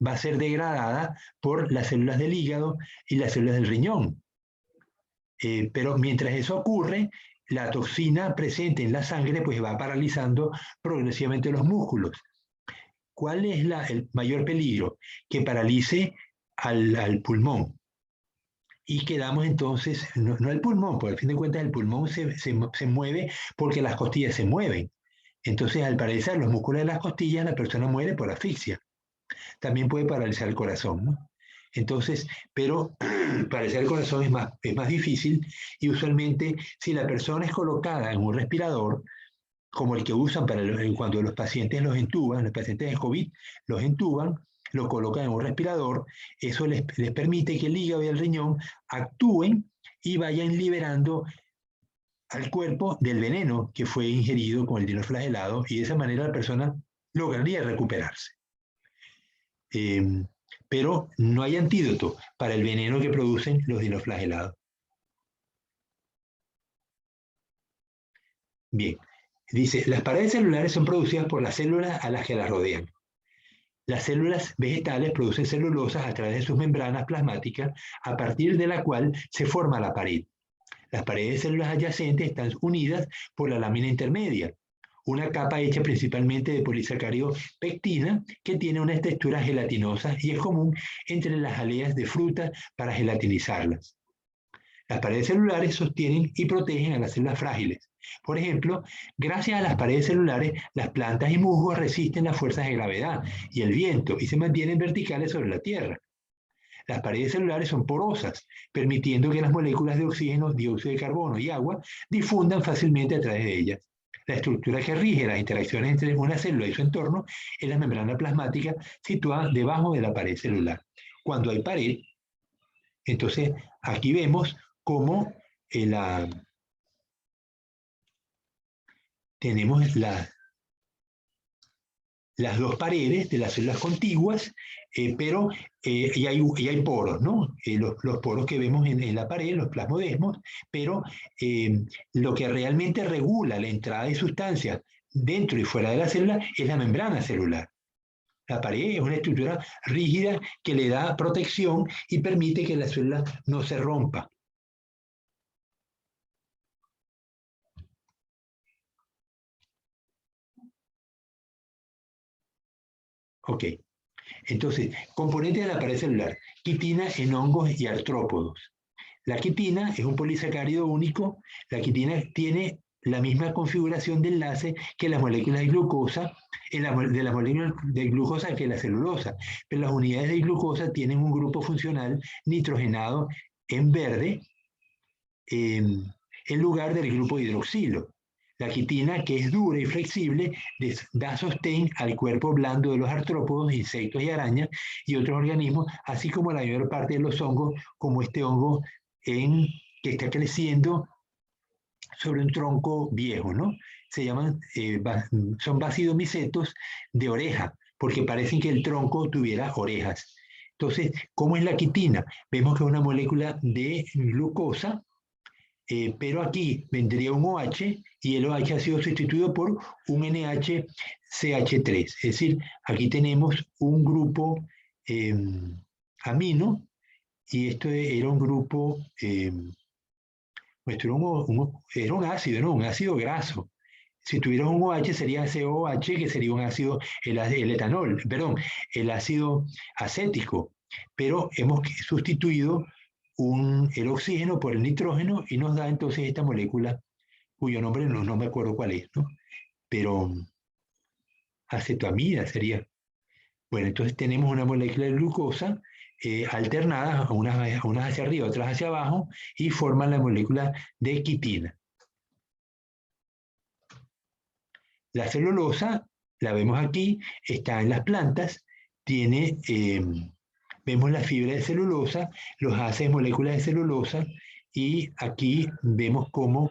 va a ser degradada por las células del hígado y las células del riñón. Pero mientras eso ocurre, la toxina presente en la sangre pues va paralizando progresivamente los músculos. ¿Cuál es el mayor peligro? Que paralice al pulmón. Y quedamos entonces, no el pulmón, porque al fin de cuentas el pulmón se mueve porque las costillas se mueven. Entonces, al paralizar los músculos de las costillas, la persona muere por asfixia. También puede paralizar el corazón, ¿no? Entonces, pero paralizar el corazón es más difícil y usualmente si la persona es colocada en un respirador, como el que usan cuando los pacientes los entuban, los pacientes de COVID los entuban, lo colocan en un respirador, eso les permite que el hígado y el riñón actúen y vayan liberando al cuerpo del veneno que fue ingerido con el dinoflagelado, y de esa manera la persona lograría recuperarse. Pero no hay antídoto para el veneno que producen los dinoflagelados. Bien, dice, las paredes celulares son producidas por las células a las que las rodean. Las células vegetales producen celulosas a través de sus membranas plasmáticas, a partir de la cual se forma la pared. Las paredes de células adyacentes están unidas por la lámina intermedia, una capa hecha principalmente de polisacárido pectina que tiene una textura gelatinosa y es común entre las jaleas de frutas para gelatinizarlas. Las paredes celulares sostienen y protegen a las células frágiles. Por ejemplo, gracias a las paredes celulares, las plantas y musgos resisten las fuerzas de gravedad y el viento y se mantienen verticales sobre la Tierra. Las paredes celulares son porosas, permitiendo que las moléculas de oxígeno, dióxido de carbono y agua difundan fácilmente a través de ellas. La estructura que rige las interacciones entre una célula y su entorno es la membrana plasmática situada debajo de la pared celular. Cuando hay pared, entonces aquí vemos cómo tenemos las dos paredes de las células contiguas, pero y hay poros, ¿no? Los poros que vemos en la pared, los plasmodesmos, pero lo que realmente regula la entrada de sustancias dentro y fuera de la célula es la membrana celular. La pared es una estructura rígida que le da protección y permite que la célula no se rompa. Ok, entonces, componentes de la pared celular, quitina en hongos y artrópodos. La quitina es un polisacárido único. La quitina tiene la misma configuración de enlace que las moléculas de glucosa, de las moléculas de glucosa que la celulosa, pero las unidades de glucosa tienen un grupo funcional nitrogenado en verde en lugar del grupo hidroxilo. La quitina, que es dura y flexible, da sostén al cuerpo blando de los artrópodos, insectos y arañas y otros organismos, así como la mayor parte de los hongos, como este hongo que está creciendo sobre un tronco viejo, ¿no? Se llaman, son basidomicetos de oreja, porque parecen que el tronco tuviera orejas. Entonces, ¿cómo es la quitina? Vemos que es una molécula de glucosa, pero aquí vendría un OH y el OH ha sido sustituido por un NHCH3. Es decir, aquí tenemos un grupo amino y esto era un grupo, era un ácido, ¿no? Un ácido graso. Si tuviera un OH sería COH, que sería un ácido, el etanol, perdón, el ácido acético. Pero hemos sustituido el oxígeno por el nitrógeno y nos da entonces esta molécula, cuyo nombre no me acuerdo cuál es, ¿no? Pero acetamida sería. Bueno, entonces tenemos una molécula de glucosa alternadas, unas hacia arriba, otras hacia abajo, y forman la molécula de quitina. La celulosa, la vemos aquí, está en las plantas, tiene, vemos la fibra de celulosa, los haces de moléculas de celulosa, y aquí vemos cómo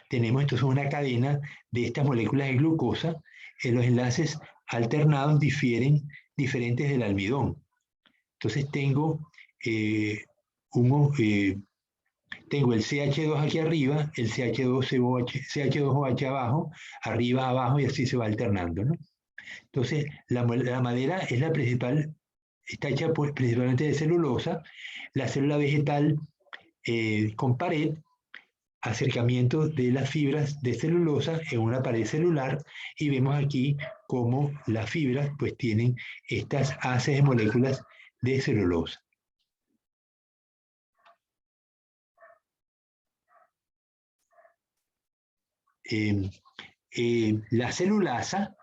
tenemos entonces una cadena de estas moléculas de glucosa. Los enlaces alternados diferentes del almidón. Entonces tengo tengo el CH2 aquí arriba, el CH2OH abajo, arriba, abajo, y así se va alternando, ¿no? Entonces, la madera es la principal, está hecha principalmente de celulosa. La célula vegetal con pared, acercamiento de las fibras de celulosa en una pared celular, y vemos aquí cómo las fibras pues tienen estas haces de moléculas de celulosa. La celulasa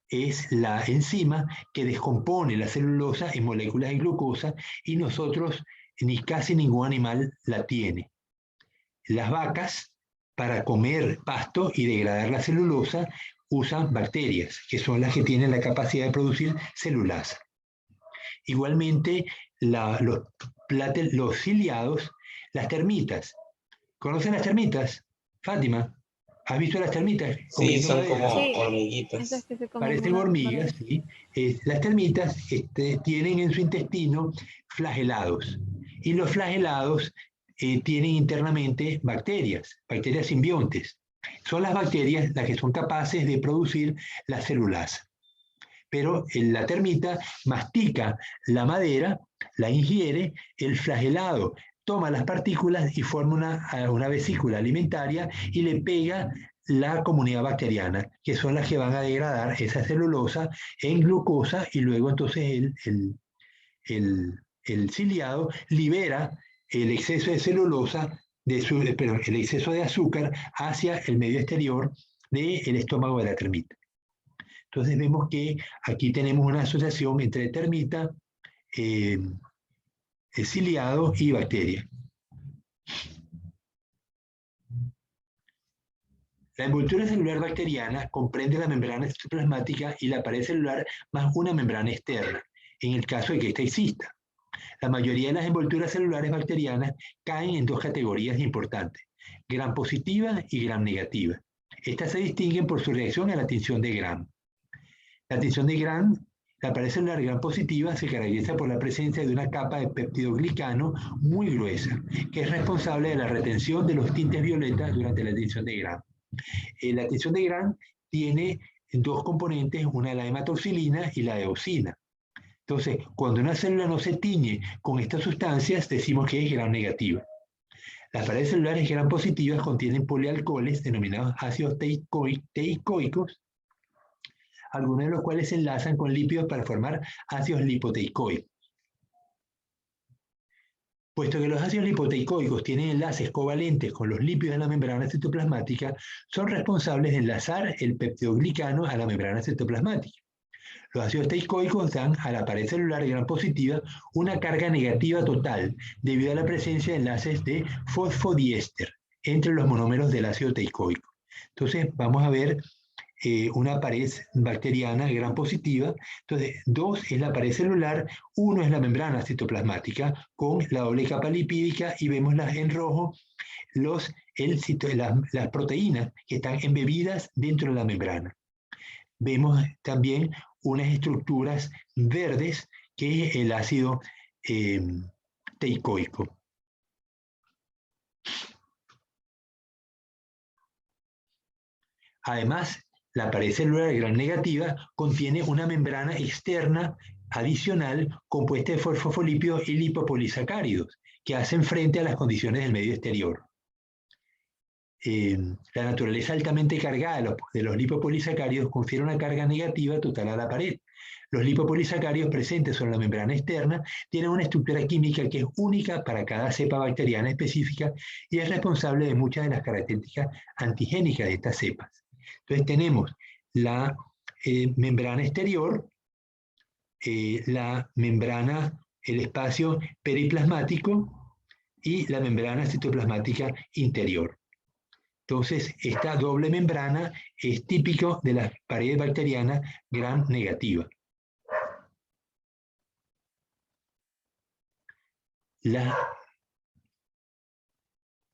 es la enzima que descompone la celulosa en moléculas de glucosa, y nosotros ni casi ningún animal la tiene. Las vacas, para comer pasto y degradar la celulosa, usan bacterias, que son las que tienen la capacidad de producir celulasa. Igualmente, los ciliados, las termitas. ¿Conocen las termitas? Fátima, ¿has visto las termitas?
Sí,
Comiendo
son
madera.
como
Sí,
hormiguitas.
esas que se comen
Parecen hormigas, ¿sí? Las termitas tienen en su intestino flagelados. Y los flagelados tienen internamente bacterias simbiontes. Son las bacterias las que son capaces de producir la celulasa. Pero la termita mastica la madera, la ingiere, el flagelado toma las partículas y forma una vesícula alimentaria y le pega la comunidad bacteriana, que son las que van a degradar esa celulosa en glucosa y luego entonces el ciliado libera el exceso de celulosa, el exceso de azúcar hacia el medio exterior del estómago de la termita. Entonces vemos que aquí tenemos una asociación entre termita, ciliado y bacteria. La envoltura celular bacteriana comprende la membrana citoplasmática y la pared celular más una membrana externa, en el caso de que ésta exista. La mayoría de las envolturas celulares bacterianas caen en dos categorías importantes, gram positiva y gram negativa. Estas se distinguen por su reacción a la tinción de gram. La tinción de gram, la pared celular gram positiva, se caracteriza por la presencia de una capa de peptidoglicano muy gruesa, que es responsable de la retención de los tintes violetas durante la tinción de gram. La tinción de gram tiene dos componentes, una la hematoxilina y la eosina. Entonces, cuando una célula no se tiñe con estas sustancias, decimos que es gram negativa. Las paredes celulares gram positivas contienen polialcoholes denominados ácidos teicoicos, algunos de los cuales se enlazan con lípidos para formar ácidos lipoteicoicos. Puesto que los ácidos lipoteicoicos tienen enlaces covalentes con los lípidos de la membrana citoplasmática, son responsables de enlazar el peptidoglicano a la membrana citoplasmática. Los ácidos teicoicos dan a la pared celular gram positiva una carga negativa total debido a la presencia de enlaces de fosfodiéster entre los monómeros del ácido teicoico. Entonces vamos a ver una pared bacteriana gram positiva. Entonces, 2 es la pared celular, 1 es la membrana citoplasmática con la doble capa lipídica y vemos en rojo las proteínas que están embebidas dentro de la membrana. Vemos también unas estructuras verdes que es el ácido teicoico. Además, la pared celular gram negativa contiene una membrana externa adicional compuesta de fosfolípidos y lipopolisacáridos que hacen frente a las condiciones del medio exterior. La naturaleza altamente cargada de los lipopolisacáridos confiere una carga negativa total a la pared. Los lipopolisacáridos presentes sobre la membrana externa tienen una estructura química que es única para cada cepa bacteriana específica y es responsable de muchas de las características antigénicas de estas cepas. Entonces tenemos la membrana exterior, la membrana, el espacio periplasmático y la membrana citoplasmática interior. Entonces, esta doble membrana es típico de las paredes bacterianas gram negativa. Las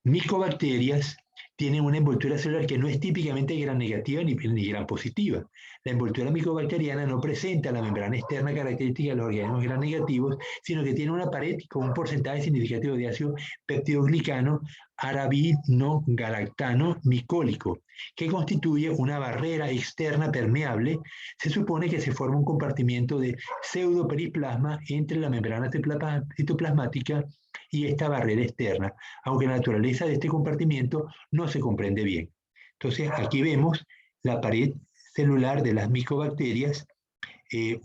micobacterias tienen una envoltura celular que no es típicamente gram negativa ni gram positiva. La envoltura micobacteriana no presenta la membrana externa característica de los organismos gram negativos, sino que tiene una pared con un porcentaje significativo de ácido peptidoglicano arabinogalactano micólico, que constituye una barrera externa permeable. Se supone que se forma un compartimiento de pseudoperiplasma entre la membrana citoplasmática y esta barrera externa, aunque la naturaleza de este compartimiento no se comprende bien. Entonces, aquí vemos la pared celular de las micobacterias.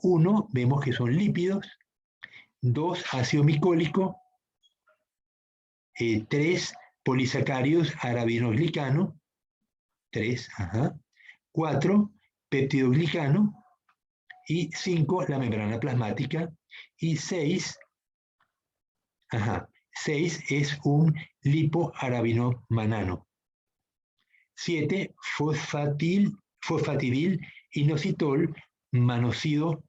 1, vemos que son lípidos. 2, ácido micólico. 3, polisacáridos arabinoglicano. 3, 4, peptidoglicano. Y 5, la membrana plasmática. Y 6, 6 es un lipoarabinomanano. 7, fosfatidil inositol manosido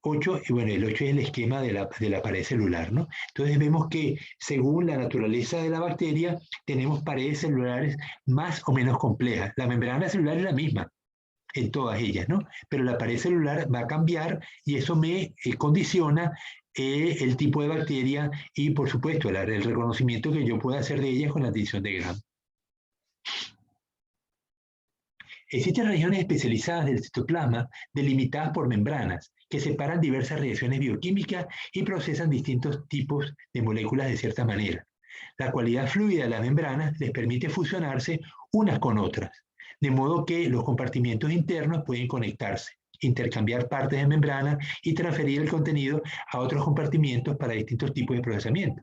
8, y bueno, el 8 es el esquema de la pared celular, ¿no? Entonces vemos que según la naturaleza de la bacteria, tenemos paredes celulares más o menos complejas. La membrana celular es la misma en todas ellas, ¿no? Pero la pared celular va a cambiar y eso me condiciona el tipo de bacteria y, por supuesto, el reconocimiento que yo pueda hacer de ellas con la adición de Gram. Existen regiones especializadas del citoplasma delimitadas por membranas que separan diversas reacciones bioquímicas y procesan distintos tipos de moléculas de cierta manera. La cualidad fluida de las membranas les permite fusionarse unas con otras, de modo que los compartimientos internos pueden conectarse, intercambiar partes de membrana y transferir el contenido a otros compartimientos para distintos tipos de procesamiento.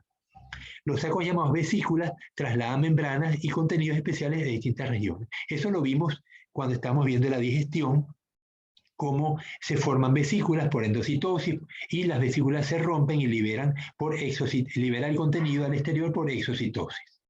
Los sacos llamados vesículas trasladan membranas y contenidos especiales de distintas regiones. Eso lo vimos cuando estamos viendo la digestión, cómo se forman vesículas por endocitosis y las vesículas se rompen y liberan el contenido al exterior por exocitosis.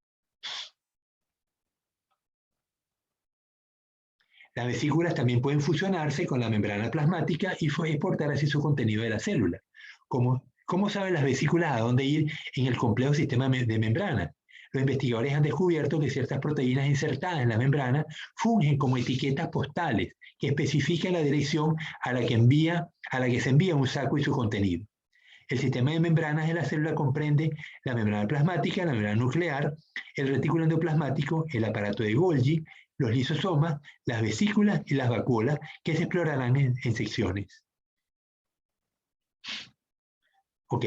Las vesículas también pueden fusionarse con la membrana plasmática y exportar así su contenido de la célula. ¿Cómo saben las vesículas a dónde ir en el complejo sistema de membranas? Los investigadores han descubierto que ciertas proteínas insertadas en la membrana fungen como etiquetas postales que especifican la dirección a la que se envía un saco y su contenido. El sistema de membranas de la célula comprende la membrana plasmática, la membrana nuclear, el retículo endoplasmático, el aparato de Golgi, los lisosomas, las vesículas y las vacuolas que se explorarán en secciones. Ok.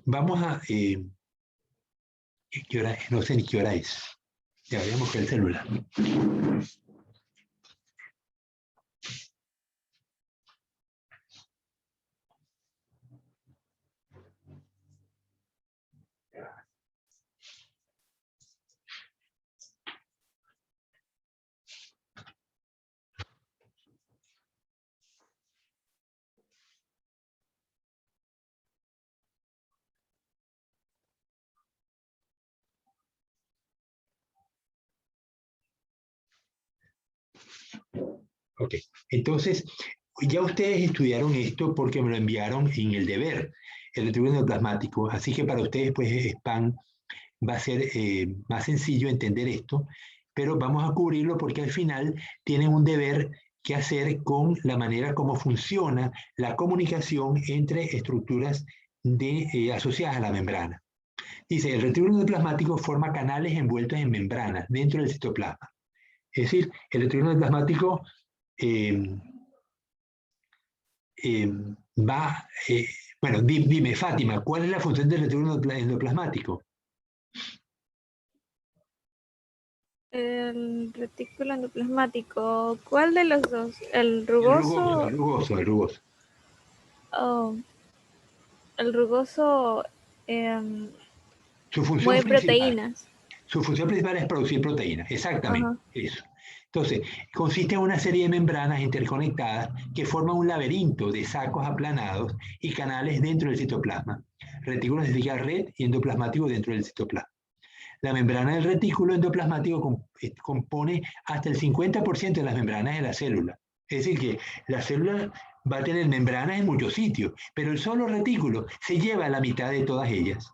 Vamos a... ¿qué hora es? No sé ni qué hora es. Ya voy a buscar el celular. Ok, entonces, ya ustedes estudiaron esto porque me lo enviaron en el deber, el retículo endoplasmático, así que para ustedes, pues, SPAN va a ser más sencillo entender esto, pero vamos a cubrirlo porque al final tienen un deber que hacer con la manera como funciona la comunicación entre estructuras asociadas a la membrana. Dice, el retículo endoplasmático forma canales envueltos en membranas dentro del citoplasma. Es decir, el retículo endoplasmático bueno, dime, Fátima, ¿cuál es la función del retículo endoplasmático?
El retículo endoplasmático, ¿cuál de los dos? ¿El rugoso?
El rugoso.
Oh, el rugoso
Su función
mueve
principal,
proteínas.
Su función principal es producir proteínas, exactamente, eso. Entonces, consiste en una serie de membranas interconectadas que forman un laberinto de sacos aplanados y canales dentro del citoplasma. Retículo significa red y endoplasmático dentro del citoplasma. La membrana del retículo endoplasmático compone hasta el 50% de las membranas de la célula. Es decir, que la célula va a tener membranas en muchos sitios, pero el solo retículo se lleva la mitad de todas ellas.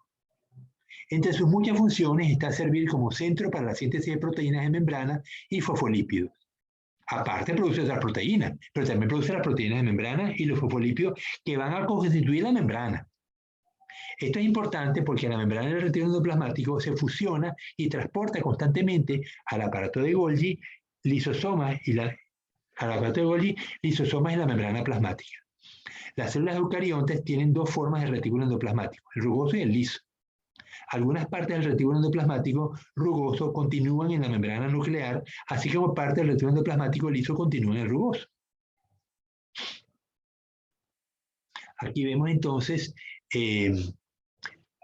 Entre sus muchas funciones está servir como centro para la síntesis de proteínas de membrana y fosfolípidos. Aparte produce otras proteínas, pero también produce las proteínas de membrana y los fosfolípidos que van a constituir la membrana. Esto es importante porque la membrana del retículo endoplasmático se fusiona y transporta constantemente al aparato de Golgi, lisosomas y la membrana plasmática. Las células eucariontes tienen dos formas de retículo endoplasmático, el rugoso y el liso. Algunas partes del retículo endoplasmático rugoso continúan en la membrana nuclear, así como parte del retículo endoplasmático liso continúa en el rugoso. Aquí vemos entonces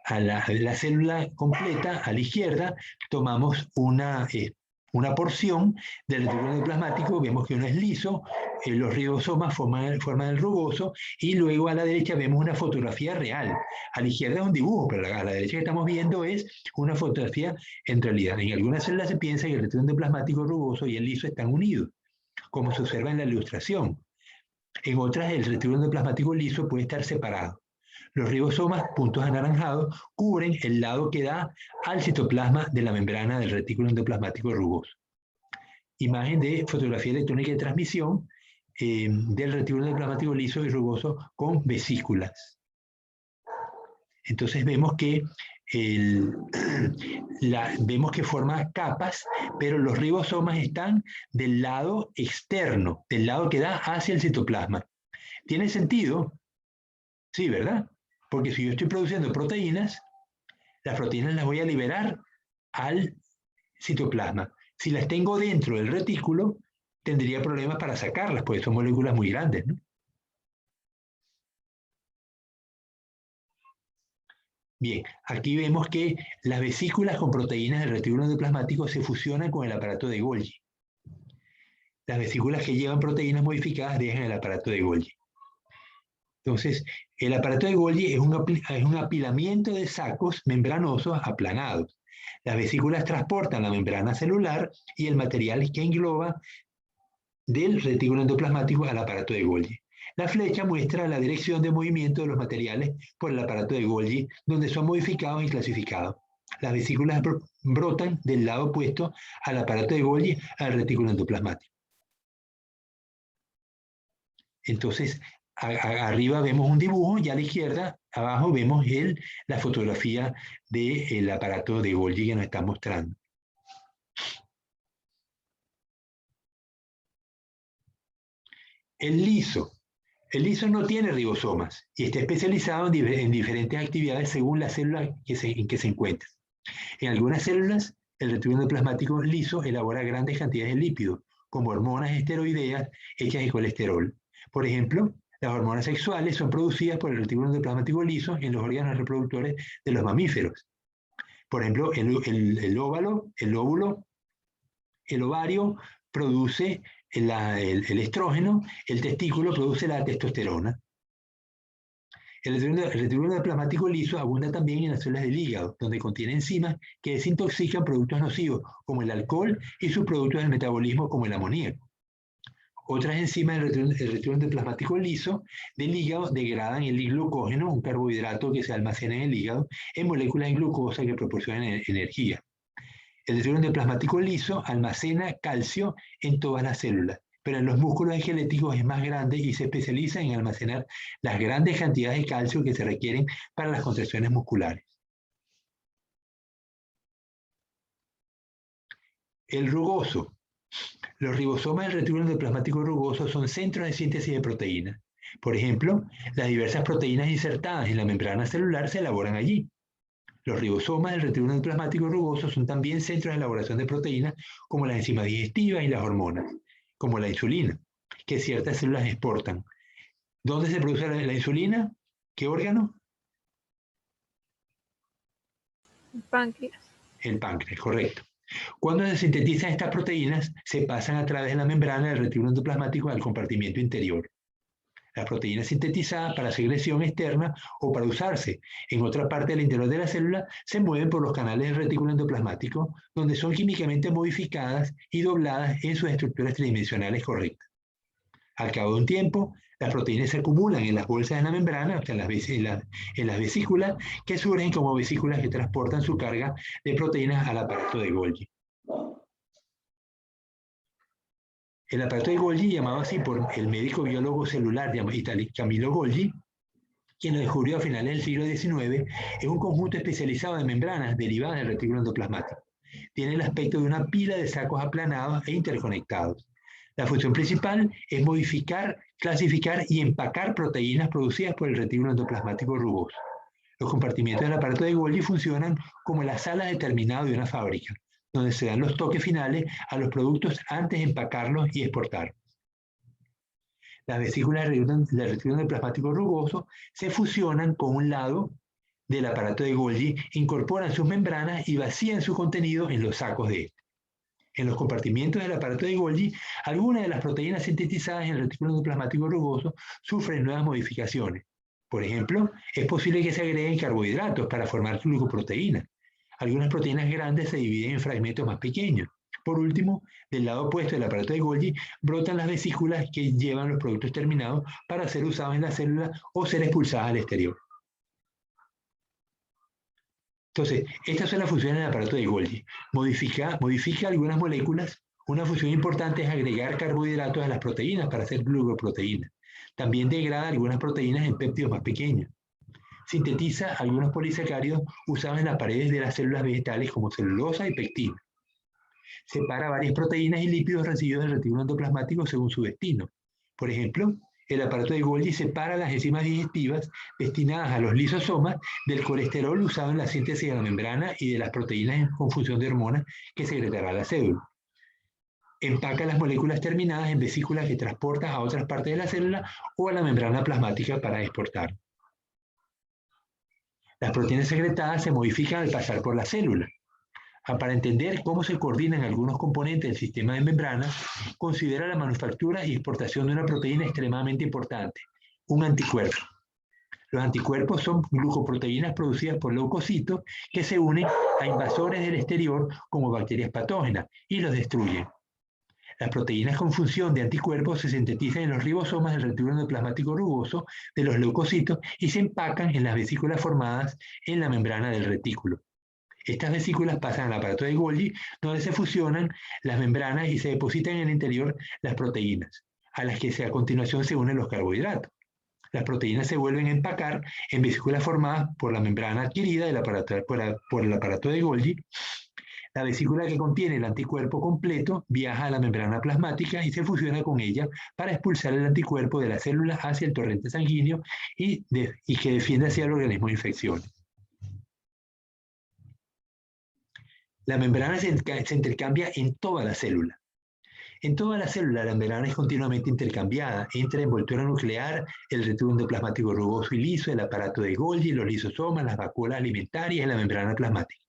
a la célula completa, a la izquierda, tomamos una una porción del reticulum endoplasmático, vemos que uno es liso, los ribosomas forman el rugoso, y luego a la derecha vemos una fotografía real. A la izquierda es un dibujo, pero a la derecha que estamos viendo es una fotografía en realidad. En algunas células se piensa que el reticulum endoplasmático rugoso y el liso están unidos, como se observa en la ilustración. En otras, el reticulum endoplasmático liso puede estar separado. Los ribosomas, puntos anaranjados, cubren el lado que da al citoplasma de la membrana del retículo endoplasmático rugoso. Imagen de fotografía electrónica de transmisión del retículo endoplasmático liso y rugoso con vesículas. Entonces vemos que vemos que forma capas, pero los ribosomas están del lado externo, del lado que da hacia el citoplasma. ¿Tiene sentido? Sí, ¿verdad? Porque si yo estoy produciendo proteínas, las proteínas las voy a liberar al citoplasma. Si las tengo dentro del retículo, tendría problemas para sacarlas, porque son moléculas muy grandes, ¿no? Bien, aquí vemos que las vesículas con proteínas del retículo endoplasmático se fusionan con el aparato de Golgi. Las vesículas que llevan proteínas modificadas dejan el aparato de Golgi. Entonces, el aparato de Golgi es un apilamiento de sacos membranosos aplanados. Las vesículas transportan la membrana celular y el material que engloba del retículo endoplasmático al aparato de Golgi. La flecha muestra la dirección de movimiento de los materiales por el aparato de Golgi, donde son modificados y clasificados. Las vesículas brotan del lado opuesto al aparato de Golgi al retículo endoplasmático. Entonces, arriba vemos un dibujo y a la izquierda, abajo vemos la fotografía del aparato de Golgi que nos está mostrando. El liso. El liso no tiene ribosomas y está especializado en diferentes actividades según la célula en que se encuentra. En algunas células, el retículo endoplasmático liso elabora grandes cantidades de lípidos, como hormonas esteroideas hechas de colesterol. Por ejemplo, las hormonas sexuales son producidas por el retículo endoplasmático liso en los órganos reproductores de los mamíferos. Por ejemplo, el óvulo, el ovario produce el estrógeno, el testículo produce la testosterona. El retículo endoplasmático liso abunda también en las células del hígado, donde contiene enzimas que desintoxican productos nocivos, como el alcohol y sus productos del metabolismo, como el amoníaco. Otras enzimas del retículo endoplasmático liso del hígado degradan el glucógeno, un carbohidrato que se almacena en el hígado, en moléculas de glucosa que proporcionan energía. El retículo endoplasmático liso almacena calcio en todas las células, pero en los músculos esqueléticos es más grande y se especializa en almacenar las grandes cantidades de calcio que se requieren para las contracciones musculares. El rugoso. Los ribosomas del retículo endoplasmático rugoso son centros de síntesis de proteínas. Por ejemplo, las diversas proteínas insertadas en la membrana celular se elaboran allí. Los ribosomas del retículo endoplasmático rugoso son también centros de elaboración de proteínas como las enzimas digestivas y las hormonas, como la insulina, que ciertas células exportan. ¿Dónde se produce la insulina? ¿Qué órgano?
El páncreas.
El páncreas, correcto. Cuando se sintetizan estas proteínas, se pasan a través de la membrana del retículo endoplasmático al compartimiento interior. Las proteínas sintetizadas para secreción externa o para usarse en otra parte del interior de la célula se mueven por los canales del retículo endoplasmático, donde son químicamente modificadas y dobladas en sus estructuras tridimensionales correctas. Al cabo de un tiempo, las proteínas se acumulan en las bolsas de la membrana, o sea, en las vesículas, que surgen como vesículas que transportan su carga de proteínas al aparato de Golgi. El aparato de Golgi, llamado así por el médico biólogo celular Camillo Golgi, quien lo descubrió a finales del siglo XIX, es un conjunto especializado de membranas derivadas del retículo endoplasmático. Tiene el aspecto de una pila de sacos aplanados e interconectados. La función principal es modificar, clasificar y empacar proteínas producidas por el retículo endoplasmático rugoso. Los compartimientos del aparato de Golgi funcionan como las salas de terminado de una fábrica, donde se dan los toques finales a los productos antes de empacarlos y exportarlos. Las vesículas del retículo endoplasmático rugoso se fusionan con un lado del aparato de Golgi, incorporan sus membranas y vacían su contenido en los sacos de este. En los compartimientos del aparato de Golgi, algunas de las proteínas sintetizadas en el retículo endoplasmático rugoso sufren nuevas modificaciones. Por ejemplo, es posible que se agreguen carbohidratos para formar glucoproteínas. Algunas proteínas grandes se dividen en fragmentos más pequeños. Por último, del lado opuesto del aparato de Golgi, brotan las vesículas que llevan los productos terminados para ser usados en la célula o ser expulsadas al exterior. Entonces, estas son las funciones del aparato de Golgi. Modifica algunas moléculas. Una función importante es agregar carbohidratos a las proteínas para hacer glucoproteínas. También degrada algunas proteínas en péptidos más pequeños. Sintetiza algunos polisacáridos usados en las paredes de las células vegetales como celulosa y pectina. Separa varias proteínas y lípidos residuos del retículo endoplasmático según su destino. Por ejemplo, el aparato de Golgi separa las enzimas digestivas destinadas a los lisosomas del colesterol usado en la síntesis de la membrana y de las proteínas con función de hormonas que secretará la célula. Empaca las moléculas terminadas en vesículas que transporta a otras partes de la célula o a la membrana plasmática para exportar. Las proteínas secretadas se modifican al pasar por la célula. Para entender cómo se coordinan algunos componentes del sistema de membrana, considera la manufactura y exportación de una proteína extremadamente importante, un anticuerpo. Los anticuerpos son glucoproteínas producidas por leucocitos que se unen a invasores del exterior como bacterias patógenas y los destruyen. Las proteínas con función de anticuerpos se sintetizan en los ribosomas del retículo endoplasmático rugoso de los leucocitos y se empacan en las vesículas formadas en la membrana del retículo. Estas vesículas pasan al aparato de Golgi, donde se fusionan las membranas y se depositan en el interior las proteínas, a las que a continuación se unen los carbohidratos. Las proteínas se vuelven a empacar en vesículas formadas por la membrana adquirida por el aparato de Golgi. La vesícula que contiene el anticuerpo completo viaja a la membrana plasmática y se fusiona con ella para expulsar el anticuerpo de la célula hacia el torrente sanguíneo y que defiende hacia el organismo de infecciones. La membrana se intercambia en toda la célula. En toda la célula, la membrana es continuamente intercambiada entre la envoltura nuclear, el retículo endoplasmático rugoso y liso, el aparato de Golgi, los lisosomas, las vacuolas alimentarias y la membrana plasmática.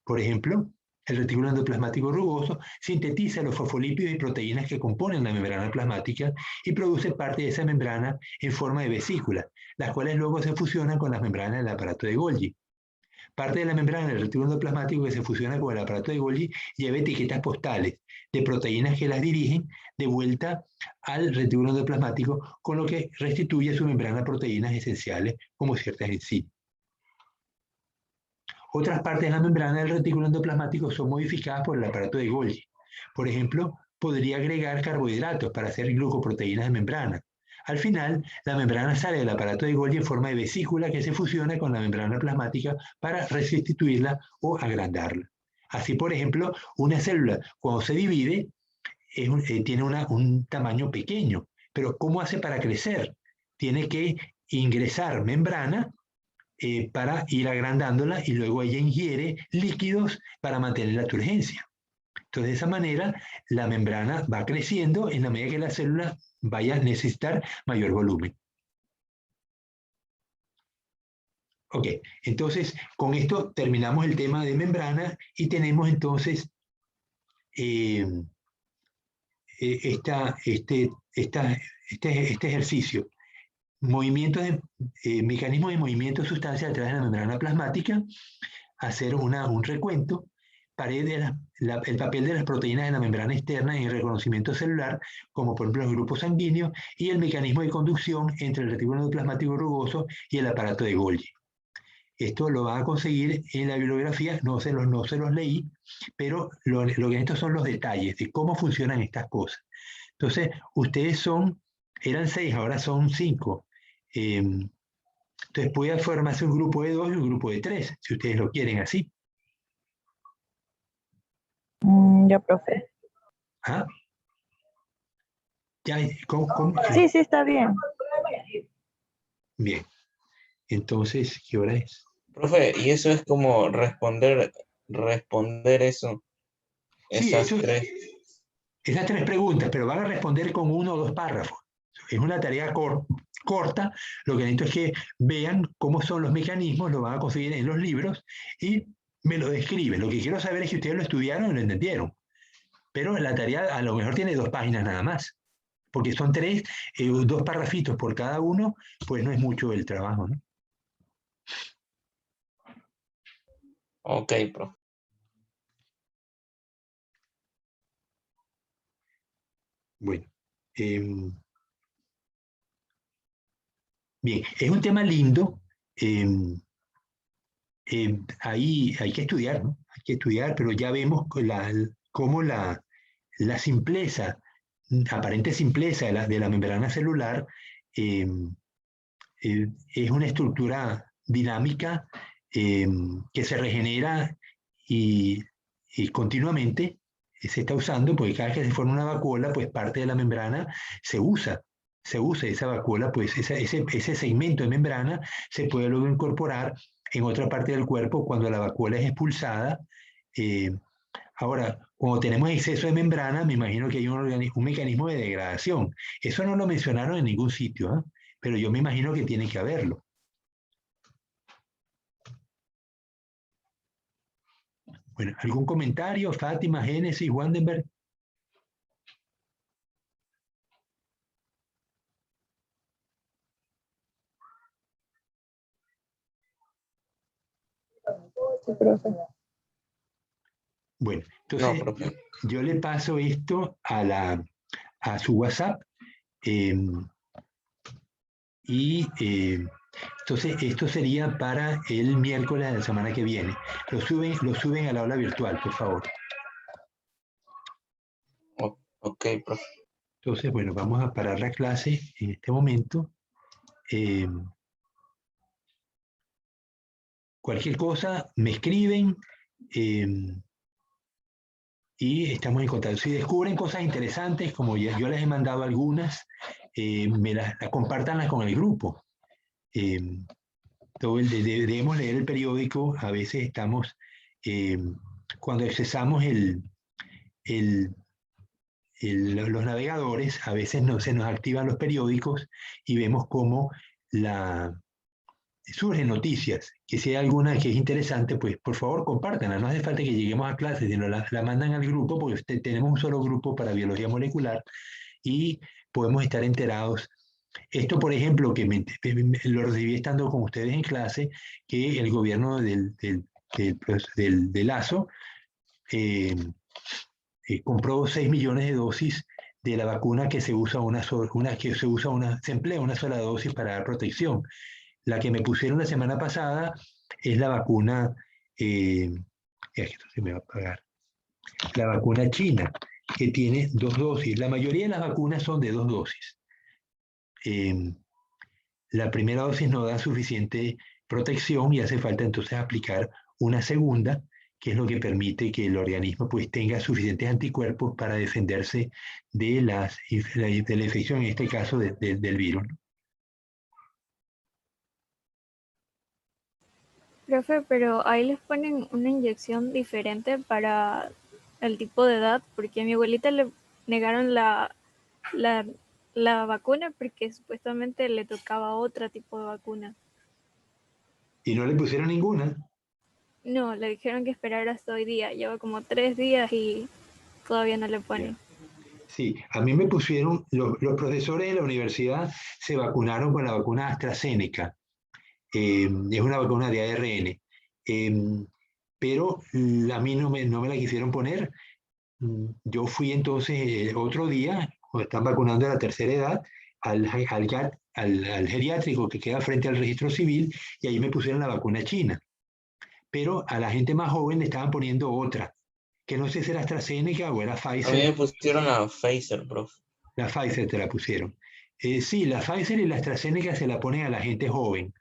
Por ejemplo, el retículo endoplasmático rugoso sintetiza los fosfolípidos y proteínas que componen la membrana plasmática y produce parte de esa membrana en forma de vesículas, las cuales luego se fusionan con las membranas del aparato de Golgi. Parte de la membrana del retículo endoplasmático que se fusiona con el aparato de Golgi lleva etiquetas postales de proteínas que las dirigen de vuelta al retículo endoplasmático, con lo que restituye a su membrana proteínas esenciales como ciertas enzimas. Otras partes de la membrana del retículo endoplasmático son modificadas por el aparato de Golgi. Por ejemplo, podría agregar carbohidratos para hacer glucoproteínas de membrana. Al final, la membrana sale del aparato de Golgi en forma de vesícula que se fusiona con la membrana plasmática para resustituirla o agrandarla. Así, por ejemplo, una célula, cuando se divide, tiene un tamaño pequeño. Pero ¿cómo hace para crecer? Tiene que ingresar membrana para ir agrandándola y luego ella ingiere líquidos para mantener la turgencia. Entonces, de esa manera, la membrana va creciendo en la medida que la célula vaya a necesitar mayor volumen. Ok, entonces con esto terminamos el tema de membrana y tenemos entonces este ejercicio. Mecanismos de movimiento de sustancias a través de la membrana plasmática, hacer un recuento, el papel de las proteínas en la membrana externa en el reconocimiento celular, como por ejemplo los grupos sanguíneos, y el mecanismo de conducción entre el retículo endoplasmático rugoso y el aparato de Golgi. Esto lo van a conseguir en la bibliografía, no se los leí, pero lo que estos son los detalles de cómo funcionan estas cosas. Entonces, ustedes eran 6, ahora son 5. Entonces puede formarse un grupo de 2 y un grupo de 3, si ustedes lo quieren así.
Ya, profe.
¿Ah? Ya, ¿cómo?
Sí, sí, está bien.
Bien. Entonces, ¿qué hora es?
Profe, y eso es como responder eso.
Sí,
Esas tres.
Esas 3 preguntas, pero van a responder con 1 o 2 párrafos. Es una tarea corta. Lo que necesito es que vean cómo son los mecanismos, lo van a conseguir en los libros y me lo describen. Lo que quiero saber es que ustedes lo estudiaron y lo entendieron. Pero la tarea a lo mejor tiene 2 páginas nada más, porque son 3, 2 parrafitos por cada uno, pues no es mucho el trabajo, ¿no?
Ok, profe.
Bueno, bien, es un tema lindo. Ahí hay que estudiar, ¿no? Hay que estudiar, pero ya vemos cómo la simpleza, aparente simpleza de la membrana celular es una estructura dinámica que se regenera y continuamente se está usando, porque cada vez que se forma una vacuola, pues parte de la membrana se usa esa vacuola, pues ese segmento de membrana se puede luego incorporar en otra parte del cuerpo cuando la vacuola es expulsada. Ahora, cuando tenemos exceso de membrana, me imagino que hay un mecanismo de degradación. Eso no lo mencionaron en ningún sitio, ¿eh? Pero yo me imagino que tiene que haberlo. Bueno, ¿algún comentario? Fátima, Génesis, Wandenberg.
Sí, profe.
Bueno,
No,
entonces
profe.
yo le paso esto a su WhatsApp entonces esto sería para el miércoles de la semana que viene. Lo suben a la aula virtual, por favor.
Ok, profe.
Entonces, bueno, vamos a parar la clase en este momento. Cualquier cosa, me escriben y estamos en contacto. Si descubren cosas interesantes, como ya yo les he mandado algunas, compártanlas con el grupo. Debemos leer el periódico, a veces estamos, cuando accesamos los navegadores, a veces se nos activan los periódicos y vemos cómo surgen noticias, que si hay alguna que es interesante, pues por favor compártanla, no hace falta que lleguemos a clases, sino la mandan al grupo, porque tenemos un solo grupo para biología molecular y podemos estar enterados. Esto, por ejemplo, que lo recibí estando con ustedes en clase, que el gobierno de Lazo compró 6 millones de dosis de la vacuna que se usa se emplea una sola dosis para dar protección. La que me pusieron la semana pasada es la vacuna, esto se me va a apagar, la vacuna china, que tiene 2 dosis. La mayoría de las vacunas son de 2 dosis. La primera dosis no da suficiente protección y hace falta entonces aplicar una segunda, que es lo que permite que el organismo pues tenga suficientes anticuerpos para defenderse de la infección, en este caso del virus.
Profe, pero ahí les ponen una inyección diferente para el tipo de edad, porque a mi abuelita le negaron la, la vacuna porque supuestamente le tocaba otro tipo de vacuna.
Y no le pusieron ninguna.
No, le dijeron que esperara hasta hoy día. Lleva como 3 días y todavía no le ponen.
Sí, a mí me pusieron, los profesores de la universidad se vacunaron con la vacuna AstraZeneca. Es una vacuna de ARN. Pero a mí no me la quisieron poner. Yo fui entonces otro día, cuando están vacunando a la tercera edad, al geriátrico que queda frente al registro civil, y ahí me pusieron la vacuna china. Pero a la gente más joven le estaban poniendo otra, que no sé si era AstraZeneca o era
A mí
Pfizer.
me pusieron la Pfizer, profe.
La Pfizer te la pusieron. Sí, la Pfizer y la AstraZeneca se la ponen a la gente joven.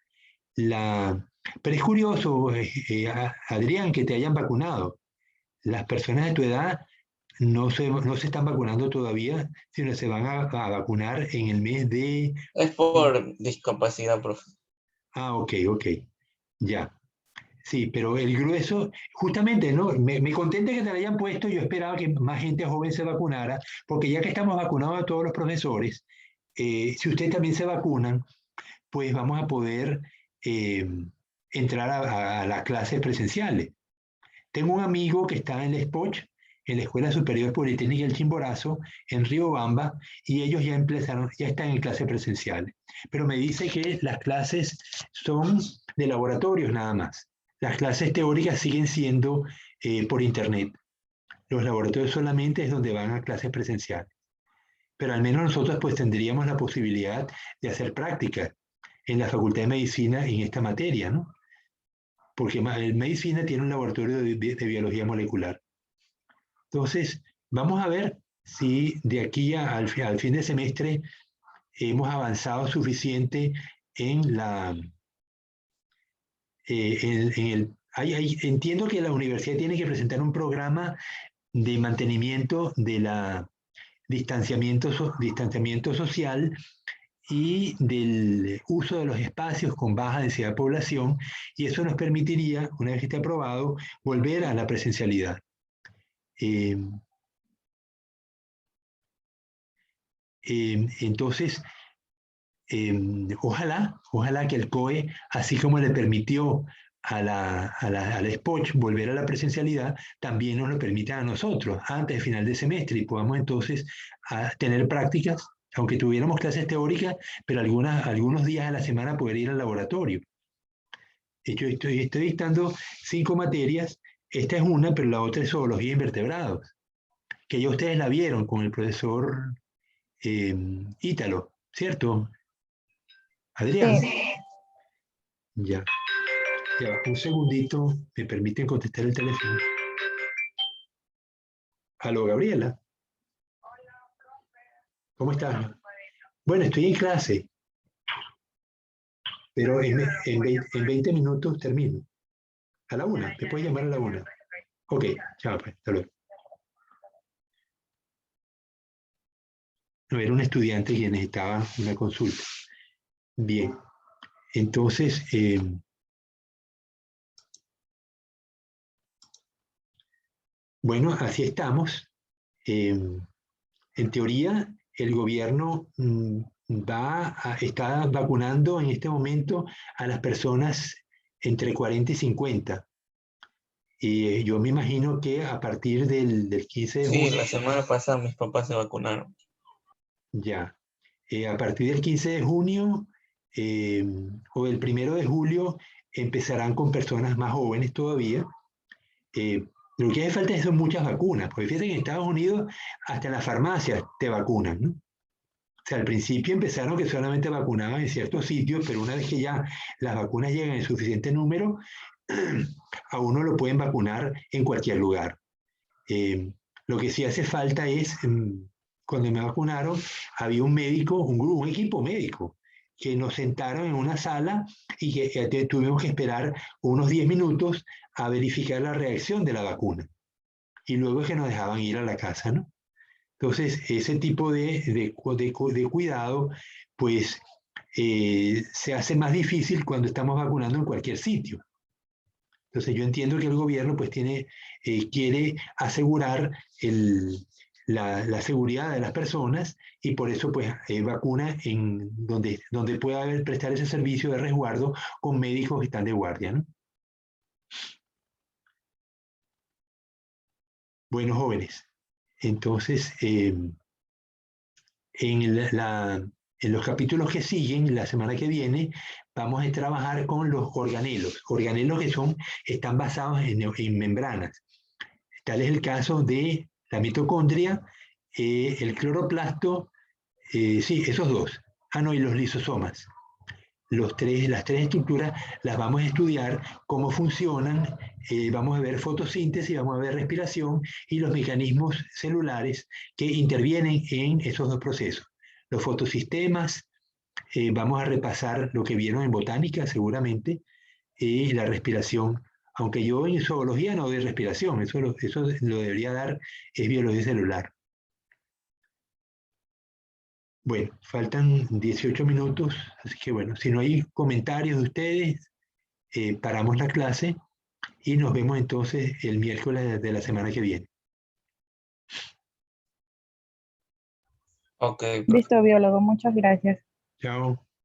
Pero es curioso, Adrián, que te hayan vacunado. Las personas de tu edad no se están vacunando todavía, sino se van a vacunar en el mes de...
Es por discapacidad, profe.
Ah, ok, ya. Sí, pero el grueso, justamente, ¿no? Me contenta que te la hayan puesto, yo esperaba que más gente joven se vacunara, porque ya que estamos vacunados a todos los profesores, si ustedes también se vacunan, pues vamos a poder entrar a las clases presenciales. Tengo un amigo que está en el SPOCH en la Escuela Superior Politécnica del Chimborazo, en Riobamba, y ellos ya empezaron, ya están en clases presenciales. Pero me dice que las clases son de laboratorios nada más. Las clases teóricas siguen siendo por internet. Los laboratorios solamente es donde van a clases presenciales. Pero al menos nosotros pues tendríamos la posibilidad de hacer prácticas en la Facultad de Medicina en esta materia, ¿no? Porque medicina tiene un laboratorio de biología molecular. Entonces, vamos a ver si de aquí al fin de semestre hemos avanzado suficiente en la... entiendo que la universidad tiene que presentar un programa de mantenimiento de la distanciamiento social y del uso de los espacios con baja densidad de población, y eso nos permitiría, una vez que esté aprobado, volver a la presencialidad. Entonces, ojalá que el COE, así como le permitió a la SPOCH volver a la presencialidad, también nos lo permita a nosotros antes del final de semestre y podamos entonces tener prácticas, aunque tuviéramos clases teóricas, pero algunos días a la semana poder ir al laboratorio. Yo estoy dictando 5 materias, esta es una, pero la otra es zoología de invertebrados, que ya ustedes la vieron con el profesor Ítalo, ¿cierto? Adrián.
Sí.
Ya, un segundito, me permiten contestar el teléfono. Aló, Gabriela. ¿Cómo estás? Bueno, estoy en clase, pero en 20 minutos termino. A la 1, ¿me puedes llamar a la 1? Ok, chao, pues, hasta luego. No, era un estudiante que necesitaba una consulta. Bien, entonces, bueno, así estamos. En teoría, el gobierno está vacunando en este momento a las personas entre 40 y 50. Y yo me imagino que a partir del 15 de junio...
Sí, la semana pasada mis papás se vacunaron.
Ya. A partir del 15 de junio o el 1 de julio empezarán con personas más jóvenes todavía. Lo que hace falta son muchas vacunas, porque fíjense que en Estados Unidos hasta en las farmacias te vacunan, ¿no? O sea, al principio empezaron que solamente vacunaban en ciertos sitios, pero una vez que ya las vacunas llegan en suficiente número, a uno lo pueden vacunar en cualquier lugar. Lo que sí hace falta es, cuando me vacunaron, había un médico, un equipo médico, que nos sentaron en una sala y que tuvimos que esperar unos 10 minutos a verificar la reacción de la vacuna. Y luego es que nos dejaban ir a la casa, ¿no? Entonces, ese tipo de cuidado, pues, se hace más difícil cuando estamos vacunando en cualquier sitio. Entonces, yo entiendo que el gobierno, pues, quiere asegurar la seguridad de las personas y por eso, pues, vacuna en donde pueda prestar ese servicio de resguardo con médicos que están de guardia, ¿no? Bueno, jóvenes, entonces, en los capítulos que siguen, la semana que viene, vamos a trabajar con los organelos. Organelos que están basados en membranas. Tal es el caso de la mitocondria, el cloroplasto, sí, esos dos. Y los lisosomas. Las tres estructuras las vamos a estudiar, cómo funcionan, vamos a ver fotosíntesis, vamos a ver respiración y los mecanismos celulares que intervienen en esos dos procesos. Los fotosistemas, vamos a repasar lo que vieron en botánica seguramente, la respiración, aunque yo en zoología no doy respiración, eso lo debería dar es biología celular. Bueno, faltan 18 minutos, así que bueno, si no hay comentarios de ustedes, paramos la clase y nos vemos entonces el miércoles de la semana que viene.
Ok.
Listo, biólogo, muchas gracias.
Chao.